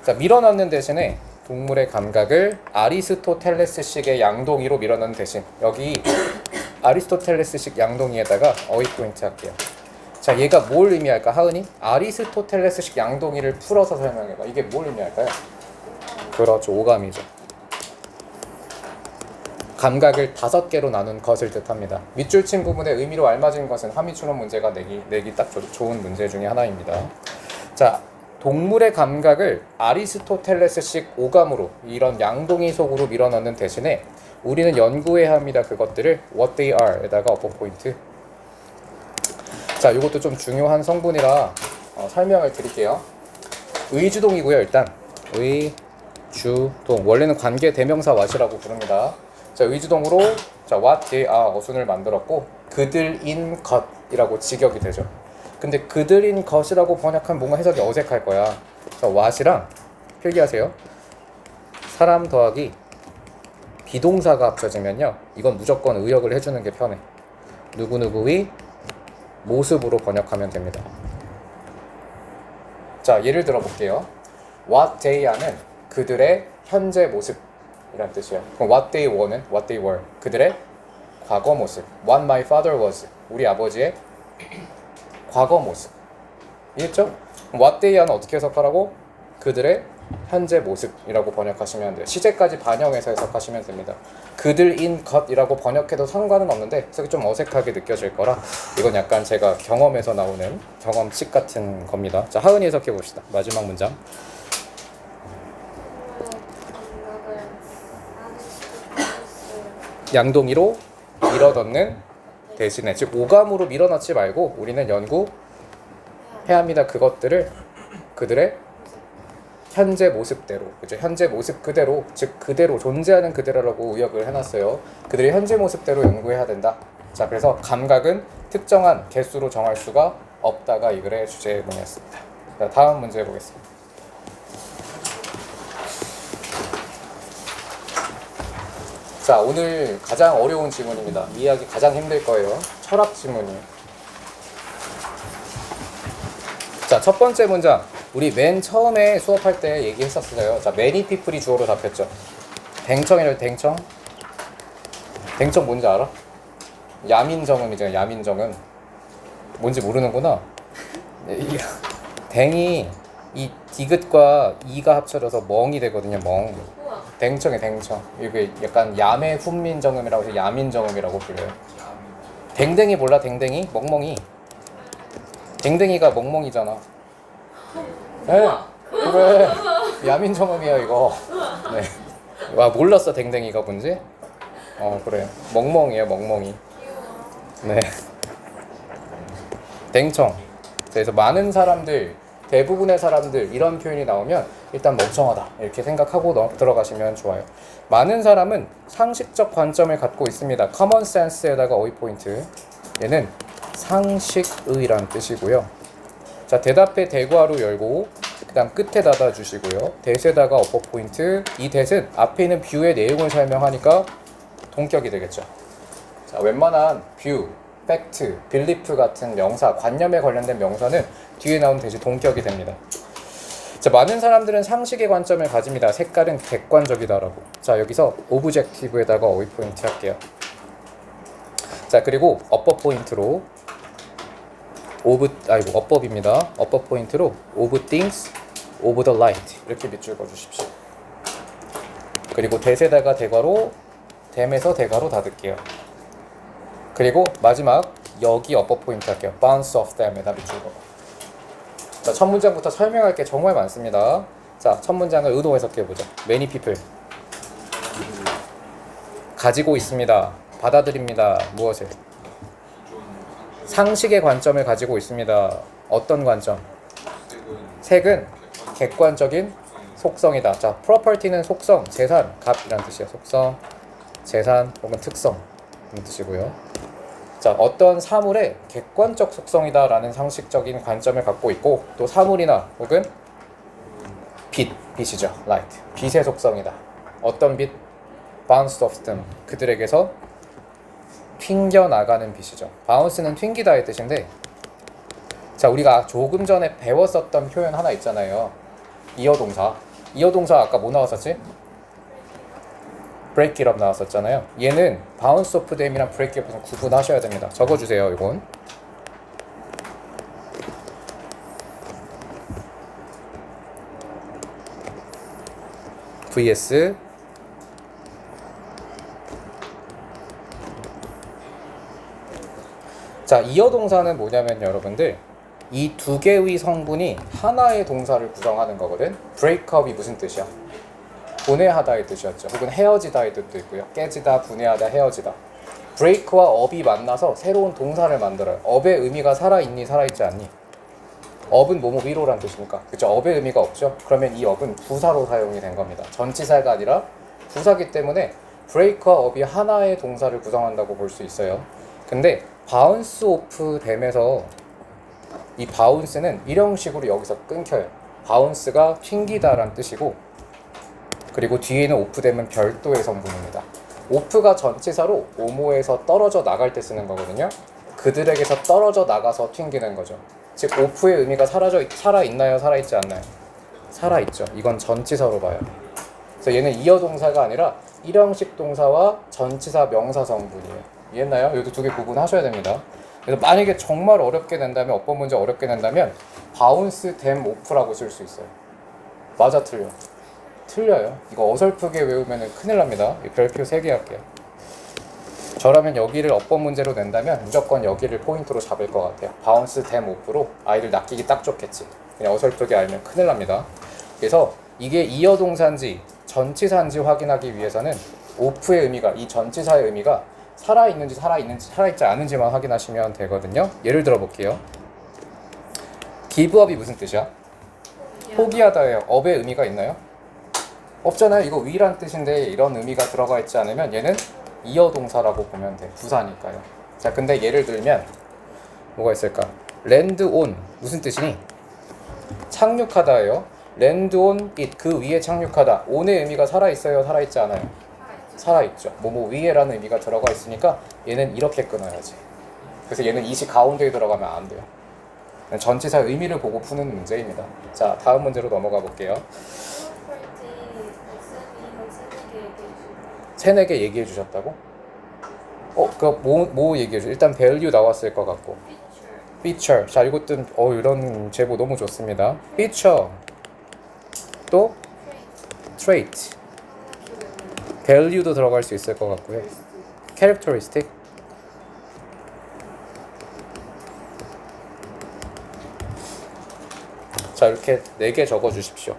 Speaker 1: 자, 밀어넣는 대신에 동물의 감각을 아리스토텔레스식의 양동이로 밀어넣는 대신 여기 아리스토텔레스식 양동이에다가 어휘 포인트 할게요. 자, 얘가 뭘 의미할까? 하은이? 아리스토텔레스식 양동이를 풀어서 설명해봐. 이게 뭘 의미할까요? 그렇죠. 오감이죠. 감각을 5개로 나눈 것을 뜻합니다. 밑줄 친 부분의 의미로 알맞은 것은 함의추론 문제가 내기 딱 좋은 문제 중에 하나입니다. 자, 동물의 감각을 아리스토텔레스식 오감으로 이런 양동이 속으로 밀어넣는 대신에 우리는 연구해야 합니다. 그것들을 what they are 에다가 어퍼 포인트. 자, 이것도 좀 중요한 성분이라 설명을 드릴게요. 의주동이고요. 일단 의주동 원래는 관계 대명사 what이라고 부릅니다. 자, 의주동으로 자 what they are 어순을 만들었고 그들인 것이라고 직역이 되죠. 근데 그들인 것이라고 번역하면 뭔가 해석이 어색할 거야. 자, what이랑 필기하세요. 사람 더하기 비동사가 합쳐지면요, 이건 무조건 의역을 해주는 게 편해. 누구누구의 모습으로 번역하면 됩니다. 자, 예를 들어 볼게요. What they are는 그들의 현재 모습이란 뜻이에요. 그럼 what they were는 what they were 그들의 과거 모습. What my father was 우리 아버지의 과거 모습. 이해했죠? What they are는 어떻게 해석하라고? 그들의 현재 모습이라고 번역하시면 돼요. 시제까지 반영해서 해석하시면 됩니다. 그들인 것이라고 번역해도 상관은 없는데 해석이 좀 어색하게 느껴질 거라 이건 약간 제가 경험에서 나오는 경험칙 같은 겁니다. 자, 하은이 해석해 봅시다. 마지막 문장. 양동이로 밀어넣는 대신에, 즉 오감으로 밀어넣지 말고 우리는 연구해야 합니다. 그것들을 그들의 현재 모습대로, 그죠? 현재 모습 그대로, 즉 그대로 존재하는 그대로라고 의역을 해놨어요. 그들의 현재 모습대로 연구해야 된다. 자, 그래서 감각은 특정한 개수로 정할 수가 없다가 이 글의 주제문이었습니다. 자, 다음 문제 해보겠습니다. 자, 오늘 가장 어려운 지문입니다. 이해하기 가장 힘들 거예요. 철학 지문이에요. 자, 첫 번째 문장. 우리 맨 처음에 수업할 때 얘기했었어요. 자, many people이 주어로 잡혔죠. 댕청이래요. 댕청. 댕청 뭔지 알아? 야민정음이잖아요. 야민정음. 뭔지 모르는구나. 댕이 이 디귿과 이가 합쳐져서 멍이 되거든요. 멍. 댕청이 댕청. 이게 약간 야매 훈민정음이라고 해서 야민정음이라고 불려요. 댕댕이 몰라? 댕댕이? 멍멍이. 댕댕이가 멍멍이잖아. 네, 그래. 야민정음이야 이거. 네. 와, 몰랐어 댕댕이가 뭔지? 그래. 멍멍이에요, 멍멍이. 네. 댕청. 그래서 많은 사람들, 대부분의 사람들 이런 표현이 나오면 일단 멍청하다 이렇게 생각하고 들어가시면 좋아요. 많은 사람은 상식적 관점을 갖고 있습니다. common sense에다가 어휘 포인트. 얘는 상식의란 뜻이고요. 자, 대답해 대괄호 열고 그다음 끝에 닫아주시고요. that에다가 어퍼 포인트. 이 that은 앞에 있는 뷰의 내용을 설명하니까 동격이 되겠죠. 자, 웬만한 뷰, 팩트, 빌리프 같은 명사, 관념에 관련된 명사는 뒤에 나온 that이 동격이 됩니다. 자, 많은 사람들은 상식의 관점을 가집니다. 색깔은 객관적이다라고. 자, 여기서 오브젝티브에다가 어휘 포인트 할게요. 자, 그리고 어퍼 포인트로 어법입니다. 어퍼 포인트로 of things, of the light 이렇게 밑줄 그어주십시오. 그리고 that에다가 대괄호, them에서 대괄호 닫을게요. 그리고 마지막 여기 어퍼 포인트 할게요. bounce off them에다 밑줄 그어. 자, 첫 문장부터 설명할 게 정말 많습니다. 자, 첫 문장을 의도 해석해보죠. Many people 가지고 있습니다. 받아들입니다. 무엇을? 상식의 관점을 가지고 있습니다. 어떤 관점? 색은 객관적인 속성이다. 자, property는 속성, 재산, 값이란 뜻이에요. 속성, 재산 혹은 특성 이런 뜻이고요. 자, 어떤 사물의 객관적 속성이다라는 상식적인 관점을 갖고 있고, 또 사물이나 혹은 빛이죠. light. 빛의 속성이다. 어떤 빛? bounce off them. 그들에게서 튕겨나가는 빛이죠. bounce는 튕기다의 뜻인데, 자, 우리가 조금 전에 배웠었던 표현 하나 있잖아요. 이어동사. 이어동사 아까 뭐 나왔었지? break it up 나왔었잖아요. 얘는 bounce off them이랑 break it up은 구분하셔야 됩니다. 적어주세요. 이건 vs 자, 이어동사는 뭐냐면 여러분들 이 두 개의 성분이 하나의 동사를 구성하는 거거든. break up이 무슨 뜻이야? 분해하다의 뜻이었죠. 혹은 헤어지다의 뜻도 있고요. 깨지다, 분해하다, 헤어지다. break와 up이 만나서 새로운 동사를 만들어요. up의 의미가 살아있니, 살아있지 않니? up은 뭐뭐 위로란 뜻이니까. 그쵸? up의 의미가 없죠. 그러면 이 up은 부사로 사용이 된 겁니다. 전치사가 아니라 부사기 때문에 break와 up이 하나의 동사를 구성한다고 볼 수 있어요. 근데 bounce off them에서 이 bounce는 이런 형식으로 여기서 끊겨요. bounce가 튕기다란 뜻이고, 그리고 뒤에는 off them은 별도의 성분입니다. off가 전치사로 오모에서 떨어져 나갈 때 쓰는 거거든요. 그들에게서 떨어져 나가서 튕기는 거죠. 즉 off의 의미가 살아있나요? 살아있지 않나요? 살아있죠. 이건 전치사로 봐요. 그래서 얘는 이어동사가 아니라 일형식 동사와 전치사 명사 성분이에요. 이해했나요? 여기 두 개 구분하셔야 됩니다. 그래서 만약에 정말 어렵게 낸다면, 어법 문제 어렵게 낸다면 bounce them off라고 쓸 수 있어요. 맞아, 틀려? 틀려요. 이거 어설프게 외우면 큰일 납니다. 별표 3개 할게요. 저라면 여기를 어법 문제로 낸다면 무조건 여기를 포인트로 잡을 것 같아요. bounce them off로 아이를 낚이기 딱 좋겠지. 그냥 어설프게 알면 큰일 납니다. 그래서 이게 이어동사인지 전치사인지 확인하기 위해서는 off의 의미가, 이 전치사의 의미가 살아있는지 살아있지 않은지만 확인하시면 되거든요. 예를 들어 볼게요. give up이 무슨 뜻이야? 포기하다예요. up의 의미가 있나요? 없잖아요. 이거 위란 뜻인데 이런 의미가 들어가 있지 않으면 얘는 이어동사라고 보면 돼. 부사니까요. 자, 근데 예를 들면 뭐가 있을까? land on 무슨 뜻이니? 착륙하다예요. land on it 그 위에 착륙하다. on의 의미가 살아있어요? 살아있지 않아요? 살아있죠. 뭐뭐 위에라는 의미가 들어가 있으니까 얘는 이렇게 끊어야지. 그래서 얘는 이시 가운데에 들어가면 안 돼요. 전치사 의미를 보고 푸는 문제입니다. 자, 다음 문제로 넘어가 볼게요. 세네 개 얘기해 주셨다고? 뭐 얘기해 주? 일단 value 나왔을 것 같고. feature. 자, 이것도 이런 제보 너무 좋습니다. feature. 또 trait. value도 들어갈 수 있을 것 같고요. characteristic. 자, 이렇게 4개 적어 주십시오.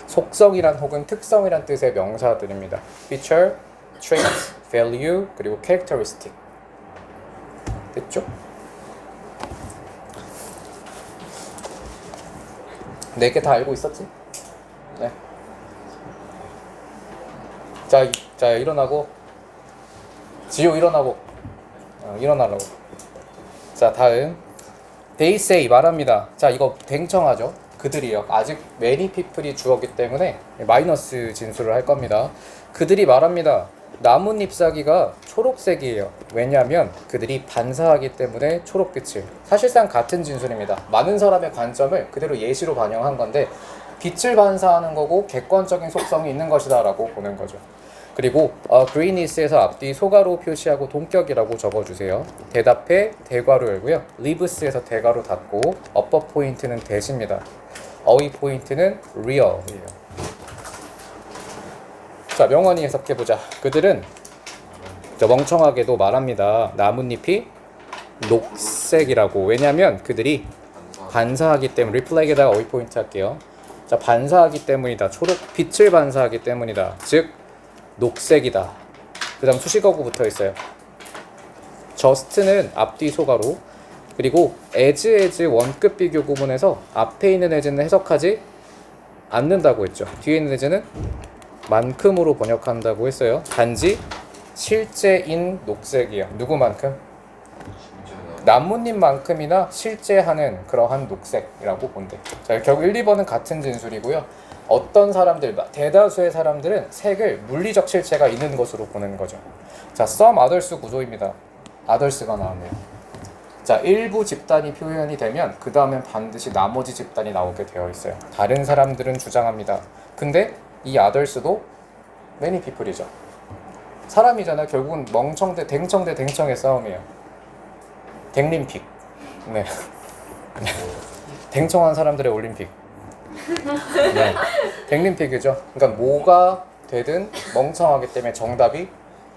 Speaker 1: 속성이란 혹은 특성이란 뜻의 명사들입니다. feature, trait, value, 그리고 characteristic. 됐죠? 4개 다 알고 있었지? 네. 자, 일어나고. 지효 일어나고. 일어나라고. 자, 다음 They say 말합니다. 자, 이거 댕청하죠. 그들이요. 아직 many people이 주어기 때문에 마이너스 진술을 할 겁니다. 그들이 말합니다. 나뭇 잎사귀가 초록색이에요. 왜냐하면 그들이 반사하기 때문에 초록빛을. 사실상 같은 진술입니다. 많은 사람의 관점을 그대로 예시로 반영한 건데 빛을 반사하는 거고 객관적인 속성이 있는 것이다 라고 보는 거죠. 그리고 greenness에서 앞뒤 소가로 표시하고 동격이라고 적어주세요. 대답해 대괄호 열고요. lives에서 대괄호 닫고 upper 포인트는 대시입니다. 어휘 포인트는 real이에요. 자, 명언이 해석해보자. 그들은 멍청하게도 말합니다. 나뭇잎이 녹색이라고. 왜냐하면 그들이 반사하기 때문에. 리플렉에다가 어휘 포인트 할게요. 자, 반사하기 때문이다. 초록 빛을 반사하기 때문이다. 즉 녹색이다. 그 다음 수식어구 붙어 있어요. just는 앞뒤 소가로. 그리고 as 원급 비교 구문에서 앞에 있는 as는 해석하지 않는다고 했죠. 뒤에 있는 as는 만큼으로 번역한다고 했어요. 단지 실제인 녹색이에요. 누구만큼? 나뭇잎만큼이나 실제하는 그러한 녹색이라고 본대. 자, 결국 1, 2번은 같은 진술이고요. 어떤 사람들, 대다수의 사람들은 색을 물리적 실체가 있는 것으로 보는 거죠. 자, some others 구조입니다. others가 나왔네요. 자, 일부 집단이 표현이 되면 그 다음엔 반드시 나머지 집단이 나오게 되어 있어요. 다른 사람들은 주장합니다. 근데 이 others도 many people이죠. 사람이잖아요. 결국은 댕청의 싸움이에요. 댕림픽. 네. 댕청한 사람들의 올림픽. 네. 댕림픽이죠. 그러니까 뭐가 되든 멍청하기 때문에 정답이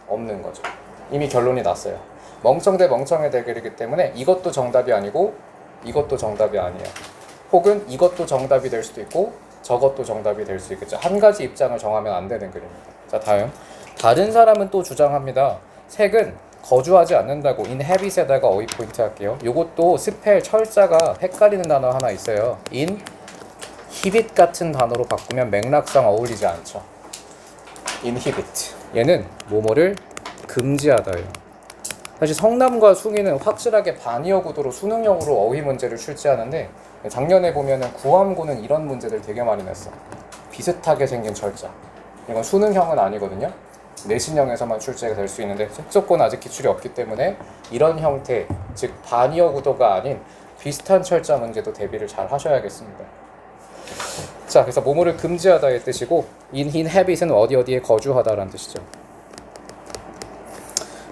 Speaker 1: 없는 거죠. 이미 결론이 났어요. 멍청 대 멍청의 대결이기 때문에 이것도 정답이 아니고 이것도 정답이 아니에요. 혹은 이것도 정답이 될 수도 있고 저것도 정답이 될 수 있겠죠. 한 가지 입장을 정하면 안 되는 그림입니다. 자, 다음. 다른 사람은 또 주장합니다. 색은 거주하지 않는다고. inhabit에다가 어휘 포인트 할게요. 요것도 스펠 철자가 헷갈리는 단어 하나 있어요. inhibit 같은 단어로 바꾸면 맥락상 어울리지 않죠. inhibit. 얘는 뭐뭐를 금지하다예요. 사실 성남과 숭이는 확실하게 반이어 구도로 수능형으로 어휘 문제를 출제하는데 작년에 보면은 구암고는 이런 문제들 되게 많이 냈어. 비슷하게 생긴 철자. 이건 수능형은 아니거든요. 내신형에서만 출제가 될 수 있는데 속조건 아직 기출이 없기 때문에 이런 형태, 즉 반이어 구도가 아닌 비슷한 철자 문제도 대비를 잘 하셔야겠습니다. 자, 그래서 뭐뭐를 금지하다의 뜻이고 inhabit은 어디에 거주하다라는 뜻이죠.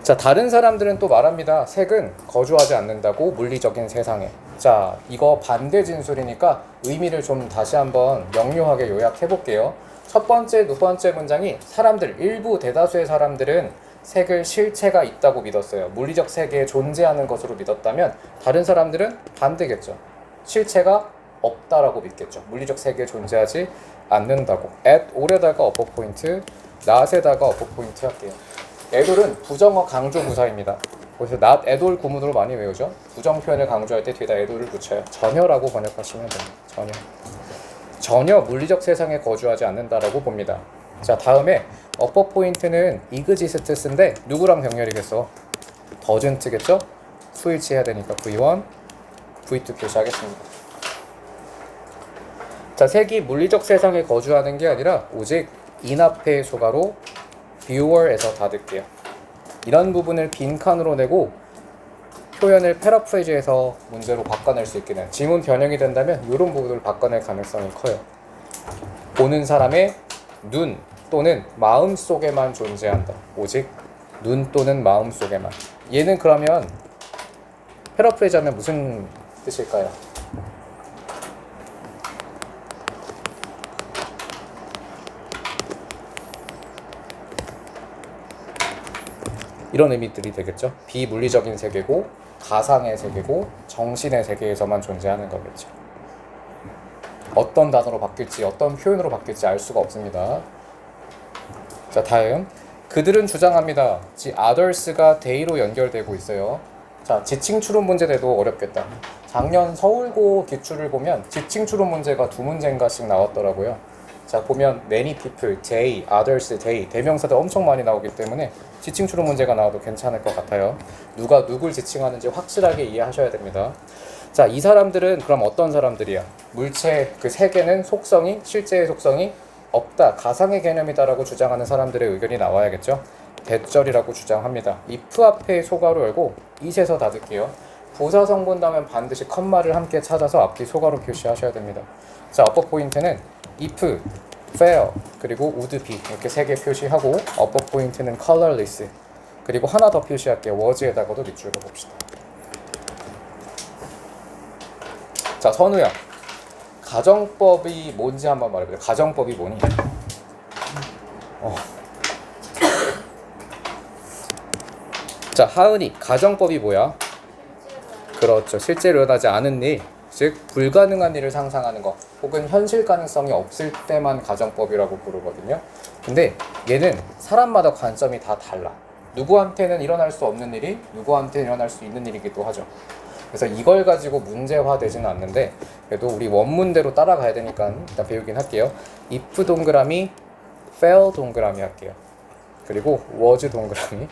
Speaker 1: 자, 다른 사람들은 또 말합니다. 색은 거주하지 않는다고 물리적인 세상에. 자, 이거 반대 진술이니까 의미를 좀 다시 한번 명료하게 요약해 볼게요. 첫 번째, 두 번째 문장이 사람들, 일부 대다수의 사람들은 색을 실체가 있다고 믿었어요. 물리적 세계에 존재하는 것으로 믿었다면 다른 사람들은 반대겠죠. 실체가 없다라고 믿겠죠. 물리적 세계에 존재하지 않는다고. at all에다가 어퍼 포인트, not에다가 어퍼 포인트 할게요. at all은 부정어 강조 부사입니다. 그래서 not at all 구문으로 많이 외우죠. 부정 표현을 강조할 때 뒤에다 at all을 붙여요. 전혀라고 번역하시면 됩니다. 전혀 물리적 세상에 거주하지 않는다라고 봅니다. 자, 다음에 어퍼 포인트는 이그지스트스인데 누구랑 병렬이겠어? 더즌트겠죠? 스위치 해야 되니까 V1, V2 표시하겠습니다. 자, 색이 물리적 세상에 거주하는 게 아니라 오직 in 앞의 소가로 viewer에서 닫을게요. 이런 부분을 빈칸으로 내고 표현을 패러프레이즈해서 문제로 바꿔낼 수 있기는, 지문 변형이 된다면 이런 부분을 바꿔낼 가능성이 커요. 보는 사람의 눈 또는 마음 속에만 존재한다. 오직 눈 또는 마음 속에만. 얘는 그러면 패러프레이즈 하면 무슨 뜻일까요? 이런 의미들이 되겠죠. 비물리적인 세계고 가상의 세계고 정신의 세계에서만 존재하는 거겠죠. 어떤 단어로 바뀔지 어떤 표현으로 바뀔지 알 수가 없습니다. 자, 다음. 그들은 주장합니다. others가 they로 연결되고 있어요. 자, 지칭 추론 문제 내도 어렵겠다. 작년 서울고 기출을 보면 지칭 추론 문제가 2문제인가씩 나왔더라고요. 자, 보면 many people, they, others, they 대명사들 엄청 많이 나오기 때문에 지칭 추론 문제가 나와도 괜찮을 것 같아요. 누가 누굴 지칭하는지 확실하게 이해하셔야 됩니다. 자, 이 사람들은 그럼 어떤 사람들이야? 물체 그 세 개는 속성이 실제의 속성이 없다, 가상의 개념이다라고 주장하는 사람들의 의견이 나와야겠죠. 대절이라고 주장합니다. if 앞에 소가로 열고 it에서 닫을게요. 부사성 본다면 반드시 컴마를 함께 찾아서 앞뒤 소가로 표시하셔야 됩니다. 자, 어퍼 포인트는 if, fail, 그리고 would be 이렇게 세 개 표시하고 어퍼 포인트는 colorless, 그리고 하나 더 표시할게요. was에다가도 밑줄 그어봅시다. 자, 선우야, 가정법이 뭔지 한번 말해보자. 가정법이 뭐니? 자, 하은이, 가정법이 뭐야? 그렇죠. 실제로 일어나지 않은 일, 즉 불가능한 일을 상상하는 것, 혹은 현실 가능성이 없을 때만 가정법이라고 부르거든요. 근데 얘는 사람마다 관점이 다 달라. 누구한테는 일어날 수 없는 일이 누구한테는 일어날 수 있는 일이기도 하죠. 그래서 이걸 가지고 문제화되지는 않는데, 그래도 우리 원문대로 따라가야 되니까 일단 배우긴 할게요. if 동그라미, fail 동그라미 할게요. 그리고 was 동그라미,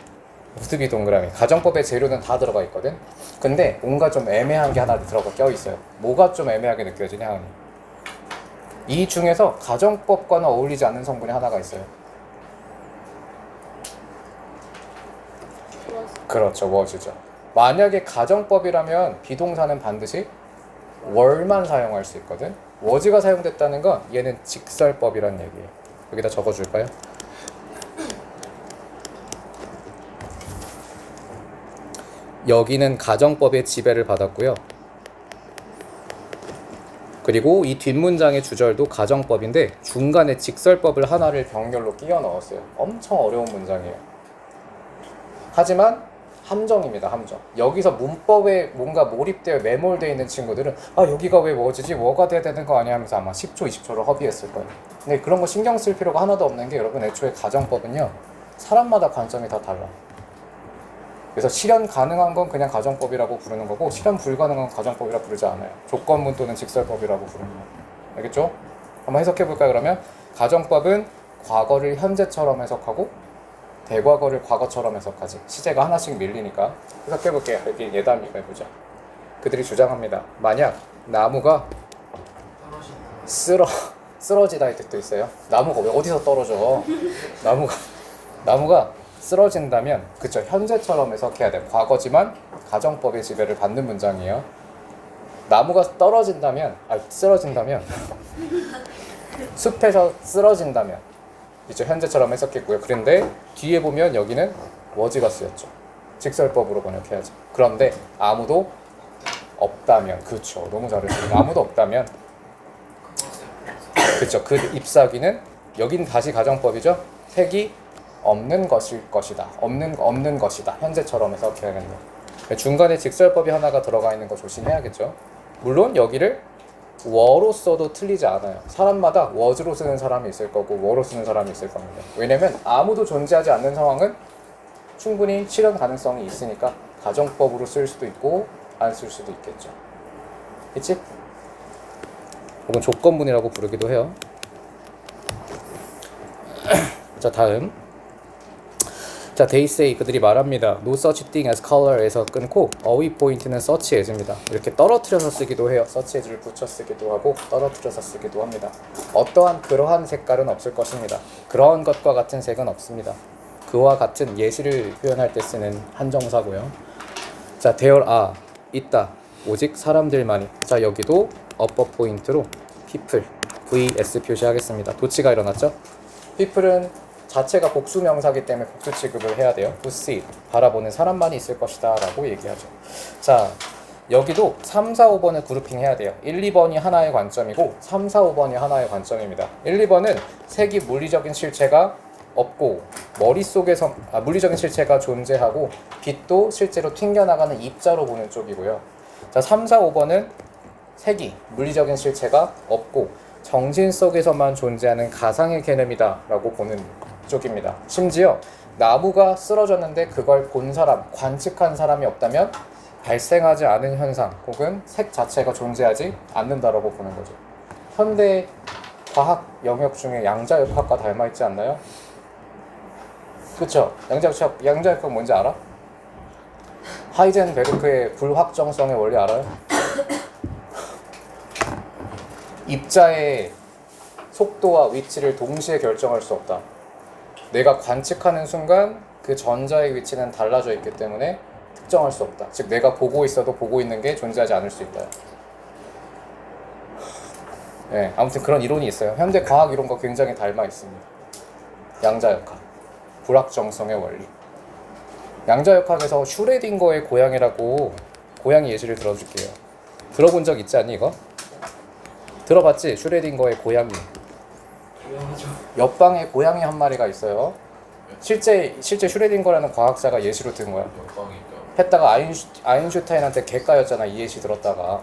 Speaker 1: would be 동그라미. 가정법의 재료는 다 들어가 있거든. 근데 뭔가 좀 애매한 게 하나 들어가 껴있어요. 뭐가 좀 애매하게 느껴지냐 하니, 이 중에서 가정법과는 어울리지 않는 성분이 하나가 있어요. 그렇죠, was죠. 만약에 가정법이라면 비동사는 반드시 were만 사용할 수 있거든. was가 사용됐다는 건 얘는 직설법이란 얘기예요. 여기다 적어줄까요? 여기는 가정법의 지배를 받았고요. 그리고 이 뒷문장의 주절도 가정법인데 중간에 직설법을 하나를 병렬로 끼워 넣었어요. 엄청 어려운 문장이에요. 하지만 함정입니다. 함정. 여기서 문법에 뭔가 몰입되어 매몰되어 있는 친구들은 여기가 왜 뭐지지? 뭐가 돼야 되는 거 아니야? 하면서 아마 10초, 20초를 허비했을 거예요. 근데 그런 거 신경 쓸 필요가 하나도 없는 게, 여러분 애초에 가정법은요, 사람마다 관점이 다 달라. 그래서 실현 가능한 건 그냥 가정법이라고 부르는 거고, 실현 불가능한 건 가정법이라고 부르지 않아요. 조건문 또는 직설법이라고 부르는 거예요. 알겠죠? 한번 해석해 볼까요? 그러면 가정법은 과거를 현재처럼 해석하고 대과거를 과거처럼 해석하지. 시제가 하나씩 밀리니까. 해석해 볼게요. 여기 예담이가 해보자. 그들이 주장합니다. 만약 나무가 쓰러지다 할 때도 있어요. 나무가 왜 어디서 떨어져? 나무가 쓰러진다면, 그쵸, 현재처럼 해석해야 돼. 과거지만 가정법의 지배를 받는 문장이에요. 나무가 쓰러진다면 숲에서 쓰러진다면, 이제 현재처럼 해석했고요. 그런데 뒤에 보면 여기는 was가 쓰였죠. 직설법으로 번역해야지. 그런데 아무도 없다면, 그쵸, 너무 잘했어요. 아무도 없다면, 그쵸, 그 잎사귀는, 여긴 다시 가정법이죠. 색이 없는 것일 것이다. 없는 것이다. 현재처럼 해석해야겠네. 중간에 직설법이 하나가 들어가 있는 거 조심해야겠죠. 물론 여기를 워로 써도 틀리지 않아요. 사람마다 was로 쓰는 사람이 있을 거고 워로 쓰는 사람이 있을 겁니다. 왜냐면 아무도 존재하지 않는 상황은 충분히 실현 가능성이 있으니까 가정법으로 쓸 수도 있고 안 쓸 수도 있겠죠. 그치? 혹은 조건문이라고 부르기도 해요. 자, 다음. 자, they say, 그들이 말합니다. No such thing as color에서 끊고 어휘 포인트는 such as입니다. 이렇게 떨어뜨려서 쓰기도 해요. such as를 붙여 쓰기도 하고 떨어뜨려서 쓰기도 합니다. 어떠한 그러한 색깔은 없을 것입니다. 그러한 것과 같은 색은 없습니다. 그와 같은 예시를 표현할 때 쓰는 한정사고요. 자, there are, 있다, 오직 사람들만이. 자, 여기도 upper 포인트로 people, vs 표시하겠습니다. 도치가 일어났죠? people은 자체가 복수 명사기 때문에 복수 취급을 해야 돼요. to see, 바라보는 사람만이 있을 것이다 라고 얘기하죠. 자, 여기도 3, 4, 5번을 그룹핑 해야 돼요. 1, 2번이 하나의 관점이고 3, 4, 5번이 하나의 관점입니다. 1, 2번은 색이 물리적인 실체가 없고 머릿속에서 물리적인 실체가 존재하고 빛도 실제로 튕겨나가는 입자로 보는 쪽이고요. 자, 3, 4, 5번은 색이 물리적인 실체가 없고 정신 속에서만 존재하는 가상의 개념이다 라고 보는 쪽입니다. 심지어 나무가 쓰러졌는데 그걸 본 사람, 관측한 사람이 없다면 발생하지 않은 현상 혹은 색 자체가 존재하지 않는다라고 보는 거죠. 현대 과학 영역 중에 양자역학과 닮아있지 않나요? 그쵸? 양자역학 뭔지 알아? 하이젠베르크의 불확정성의 원리 알아요? 입자의 속도와 위치를 동시에 결정할 수 없다. 내가 관측하는 순간 그 전자의 위치는 달라져 있기 때문에 특정할 수 없다. 즉 내가 보고 있어도 보고 있는 게 존재하지 않을 수 있다. 네, 아무튼 그런 이론이 있어요. 현대 과학 이론과 굉장히 닮아 있습니다. 양자역학, 불확정성의 원리. 양자역학에서 슈레딩거의 고양이라고 고양이 예시를 들어줄게요. 들어본 적 있지 않니 이거? 들어봤지? 슈레딩거의 고양이. 옆방에 고양이 한 마리가 있어요. 실제 슈레딩거라는 과학자가 예시로 든 거야.
Speaker 2: 역광이니까.
Speaker 1: 했다가 아인슈타인한테 개까였잖아. 이 예시 들었다가.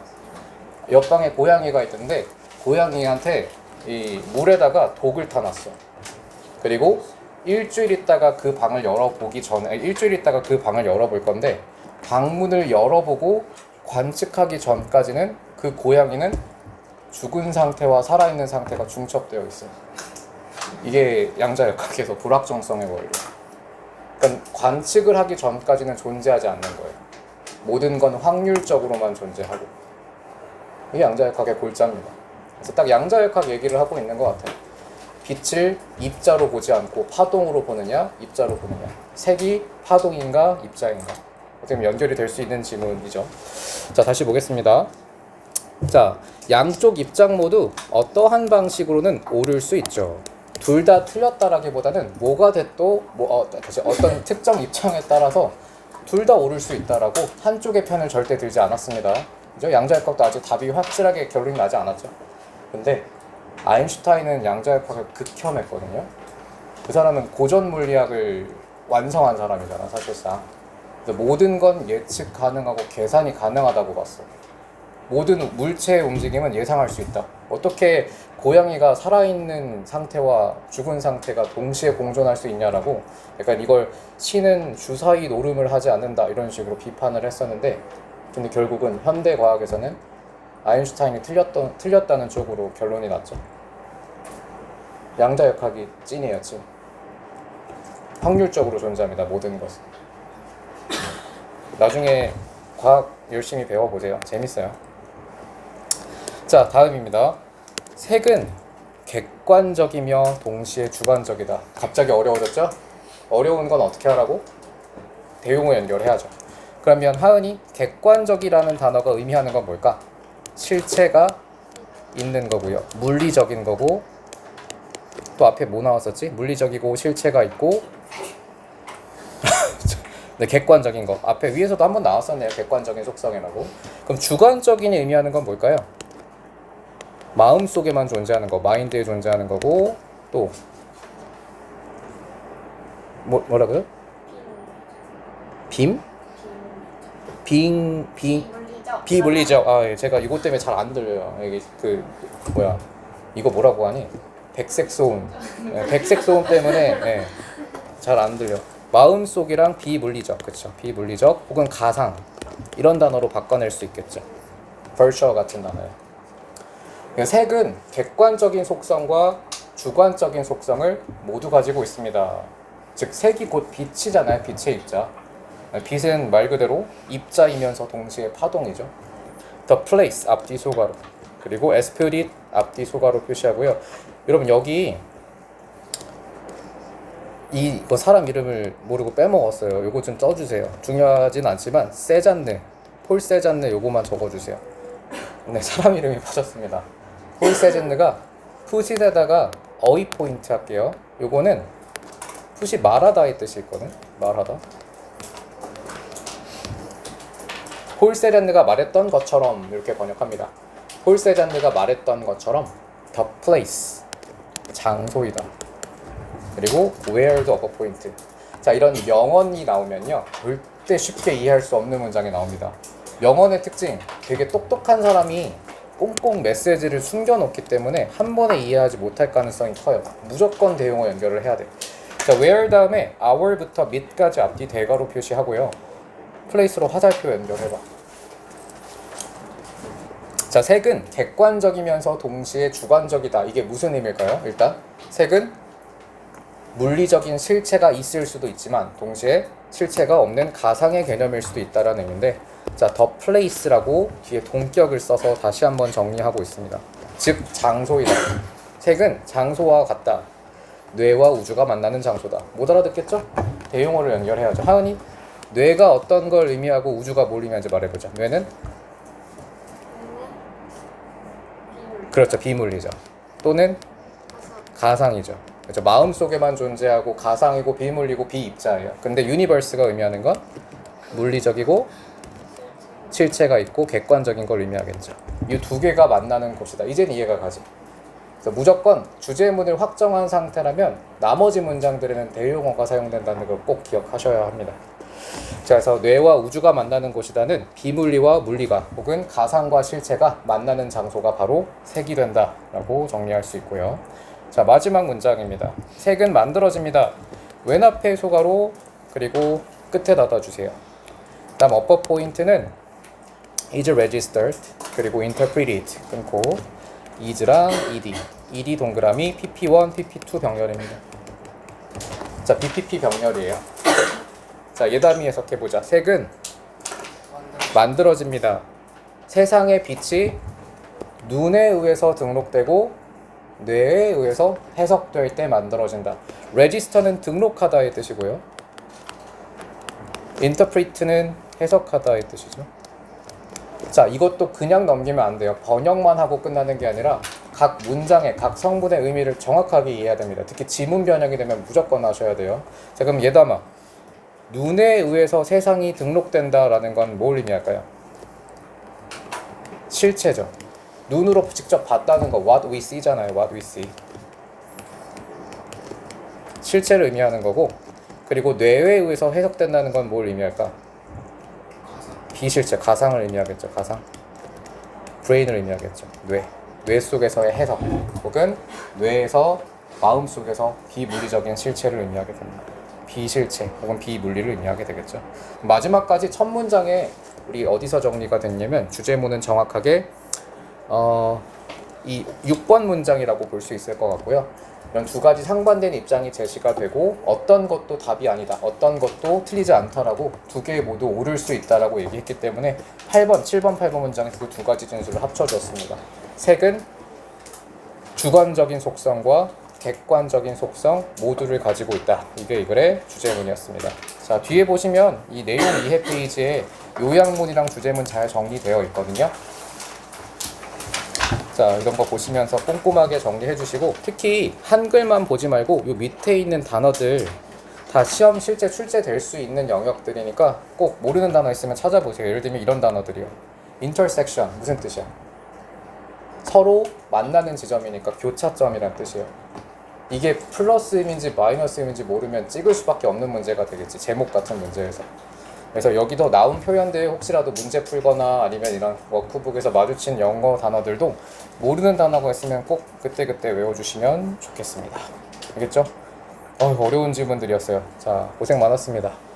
Speaker 1: 옆방에 고양이가 있던데 고양이한테 이 물에다가 독을 타놨어. 그리고 일주일 있다가 그 방을 열어볼 건데 방문을 열어보고 관측하기 전까지는 그 고양이는 죽은 상태와 살아있는 상태가 중첩되어 있어요. 이게 양자역학에서 불확정성의 원리. 그러니까 관측을 하기 전까지는 존재하지 않는 거예요. 모든 건 확률적으로만 존재하고. 이게 양자역학의 골자입니다. 그래서 딱 양자역학 얘기를 하고 있는 것 같아요. 빛을 입자로 보지 않고 파동으로 보느냐, 입자로 보느냐. 색이 파동인가, 입자인가. 어떻게 보면 연결이 될 수 있는 질문이죠. 자, 다시 보겠습니다. 자, 양쪽 입장 모두 어떠한 방식으로는 옳을 수 있죠. 둘 다 틀렸다라기보다는 뭐가 됐도 어떤 특정 입장에 따라서 둘 다 옳을 수 있다라고 한쪽의 편을 절대 들지 않았습니다. 그죠? 양자역학도 아직 답이 확실하게 결론이 나지 않았죠. 근데 아인슈타인은 양자역학을 극혐했거든요. 그 사람은 고전 물리학을 완성한 사람이잖아, 사실상. 모든 건 예측 가능하고 계산이 가능하다고 봤어. 모든 물체의 움직임은 예상할 수 있다. 어떻게 고양이가 살아있는 상태와 죽은 상태가 동시에 공존할 수 있냐라고 약간 이걸 신은 주사위 노름을 하지 않는다 이런 식으로 비판을 했었는데, 근데 결국은 현대 과학에서는 아인슈타인이 틀렸다는 쪽으로 결론이 났죠. 양자역학이 찐이에요, 찐. 확률적으로 존재합니다, 모든 것은. 나중에 과학 열심히 배워보세요. 재밌어요. 자, 다음입니다. 색은 객관적이며 동시에 주관적이다. 갑자기 어려워졌죠? 어려운 건 어떻게 하라고? 대용어 연결해야죠. 그러면 하은이 객관적이라는 단어가 의미하는 건 뭘까? 실체가 있는 거고요. 물리적인 거고, 또 앞에 뭐 나왔었지? 물리적이고 실체가 있고 네, 객관적인 거. 앞에 위에서도 한번 나왔었네요. 객관적인 속성이라고. 그럼 주관적인이 의미하는 건 뭘까요? 마음속에만 존재하는 거, 마인드에 존재하는 거고, 또 뭐라고요? 빔? 비물리적. 아, 예, 제가 이것 때문에 잘 안 들려요. 이게 이거 뭐라고 하니? 백색 소음. 예, 백색 소음 때문에 예, 잘 안 들려. 마음속이랑 비물리적, 그렇죠? 비물리적 혹은 가상 이런 단어로 바꿔낼 수 있겠죠. virtual 같은 단어예요. 색은 객관적인 속성과 주관적인 속성을 모두 가지고 있습니다. 즉 색이 곧 빛이잖아요. 빛의 입자. 빛은 말 그대로 입자이면서 동시에 파동이죠. The place 앞뒤 소가로, 그리고 esprit 앞뒤 소가로 표시하고요. 여러분 여기 이거 사람 이름을 모르고 빼먹었어요. 요거 좀 써주세요. 중요하진 않지만 세잔느, 폴 세잔느 요거만 적어주세요. 네, 사람 이름이 빠졌습니다. 폴 세잔느가 푸시에다가 어휘 포인트 할게요. 요거는 푸시 말하다의 뜻이 있거든. 말하다. 폴 세잔느가 말했던 것처럼 이렇게 번역합니다. 폴 세잔느가 말했던 것처럼 the place 장소이다. 그리고 where도 어퍼 포인트. 자, 이런 명언이 나오면요 절대 쉽게 이해할 수 없는 문장이 나옵니다. 명언의 특징, 되게 똑똑한 사람이 꽁꽁 메시지를 숨겨놓기 때문에 한 번에 이해하지 못할 가능성이 커요. 무조건 대용어 연결을 해야 돼. 자, where 다음에 our부터 mid까지 앞뒤 대괄호 표시하고요. place로 화살표 연결해봐. 자, 색은 객관적이면서 동시에 주관적이다. 이게 무슨 의미일까요? 일단 색은 물리적인 실체가 있을 수도 있지만 동시에 실체가 없는 가상의 개념일 수도 있다는 의미인데, 자, the place라고 뒤에 동격을 써서 다시 한번 정리하고 있습니다. 즉 장소이다. 색은 장소와 같다. 뇌와 우주가 만나는 장소다. 못 알아듣겠죠? 대용어를 연결해야죠. 하은이, 뇌가 어떤 걸 의미하고 우주가 뭘 의미하는지 말해보자. 뇌는 그렇죠, 비물리죠. 또는 가상이죠. 그렇죠. 마음속에만 존재하고 가상이고 비물리고 비입자예요. 근데 유니버스가 의미하는 건 물리적이고 실체가 있고 객관적인 걸 의미하겠죠. 이 두 개가 만나는 곳이다. 이젠 이해가 가지. 그래서 무조건 주제문을 확정한 상태라면 나머지 문장들에는 대용어가 사용된다는 걸 꼭 기억하셔야 합니다. 자, 그래서 뇌와 우주가 만나는 곳이다는 비물리와 물리가 혹은 가상과 실체가 만나는 장소가 바로 색이 된다라고 정리할 수 있고요. 자, 마지막 문장입니다. 색은 만들어집니다. 왼 앞에 소가로 그리고 끝에 닫아주세요. 다음 어법 포인트는 is registered 그리고 interpreted 끊고 is랑 ed 동그라미 pp1, pp2 병렬입니다. 자, bpp 병렬이에요. 자, 예담이 해석해보자. 색은 만들어집니다. 세상의 빛이 눈에 의해서 등록되고 뇌에 의해서 해석될 때 만들어진다. register는 등록하다의 뜻이고요. interpret는 해석하다의 뜻이죠. 자, 이것도 그냥 넘기면 안 돼요. 번역만 하고 끝나는 게 아니라 각 문장의 각 성분의 의미를 정확하게 이해해야 됩니다. 특히 지문 변형이 되면 무조건 하셔야 돼요. 자, 그럼 예담아, 눈에 의해서 세상이 등록된다라는 건 뭘 의미할까요? 실체죠. 눈으로 직접 봤다는 거 what we see잖아요. what we see. 실체를 의미하는 거고, 그리고 뇌에 의해서 해석된다는 건 뭘 의미할까? 비실체, 가상을 의미하겠죠. 가상. 브레인을 의미하겠죠. 뇌 속에서의 해석 혹은 뇌에서 마음 속에서 비물리적인 실체를 의미하게 됩니다. 비실체 혹은 비물리를 의미하게 되겠죠. 마지막까지 첫 문장에 우리 어디서 정리가 됐냐면 주제문은 정확하게 이 6번 문장이라고 볼 수 있을 것 같고요. 이런 두 가지 상반된 입장이 제시가 되고 어떤 것도 답이 아니다, 어떤 것도 틀리지 않다라고 두 개 모두 옳을 수 있다라고 얘기했기 때문에 8번, 7번, 8번 문장에서 그 두 가지 진술을 합쳐줬습니다. 색은 주관적인 속성과 객관적인 속성 모두를 가지고 있다. 이게 이 글의 주제문이었습니다. 자, 뒤에 보시면 이 내용 이해 페이지에 요약문이랑 주제문 잘 정리되어 있거든요. 자, 이런 거 보시면서 꼼꼼하게 정리해 주시고 특히 한글만 보지 말고 요 밑에 있는 단어들 다 시험 실제 출제될 수 있는 영역들이니까 꼭 모르는 단어 있으면 찾아보세요. 예를 들면 이런 단어들이요. intersection 무슨 뜻이야? 서로 만나는 지점이니까 교차점이란 뜻이에요. 이게 플러스임인지 마이너스임인지 모르면 찍을 수밖에 없는 문제가 되겠지. 제목 같은 문제에서. 그래서 여기도 나온 표현들 혹시라도 문제 풀거나 아니면 이런 워크북에서 마주친 영어 단어들도 모르는 단어가 있으면 꼭 그때그때 외워주시면 좋겠습니다. 알겠죠? 어려운 질문들이었어요. 자, 고생 많았습니다.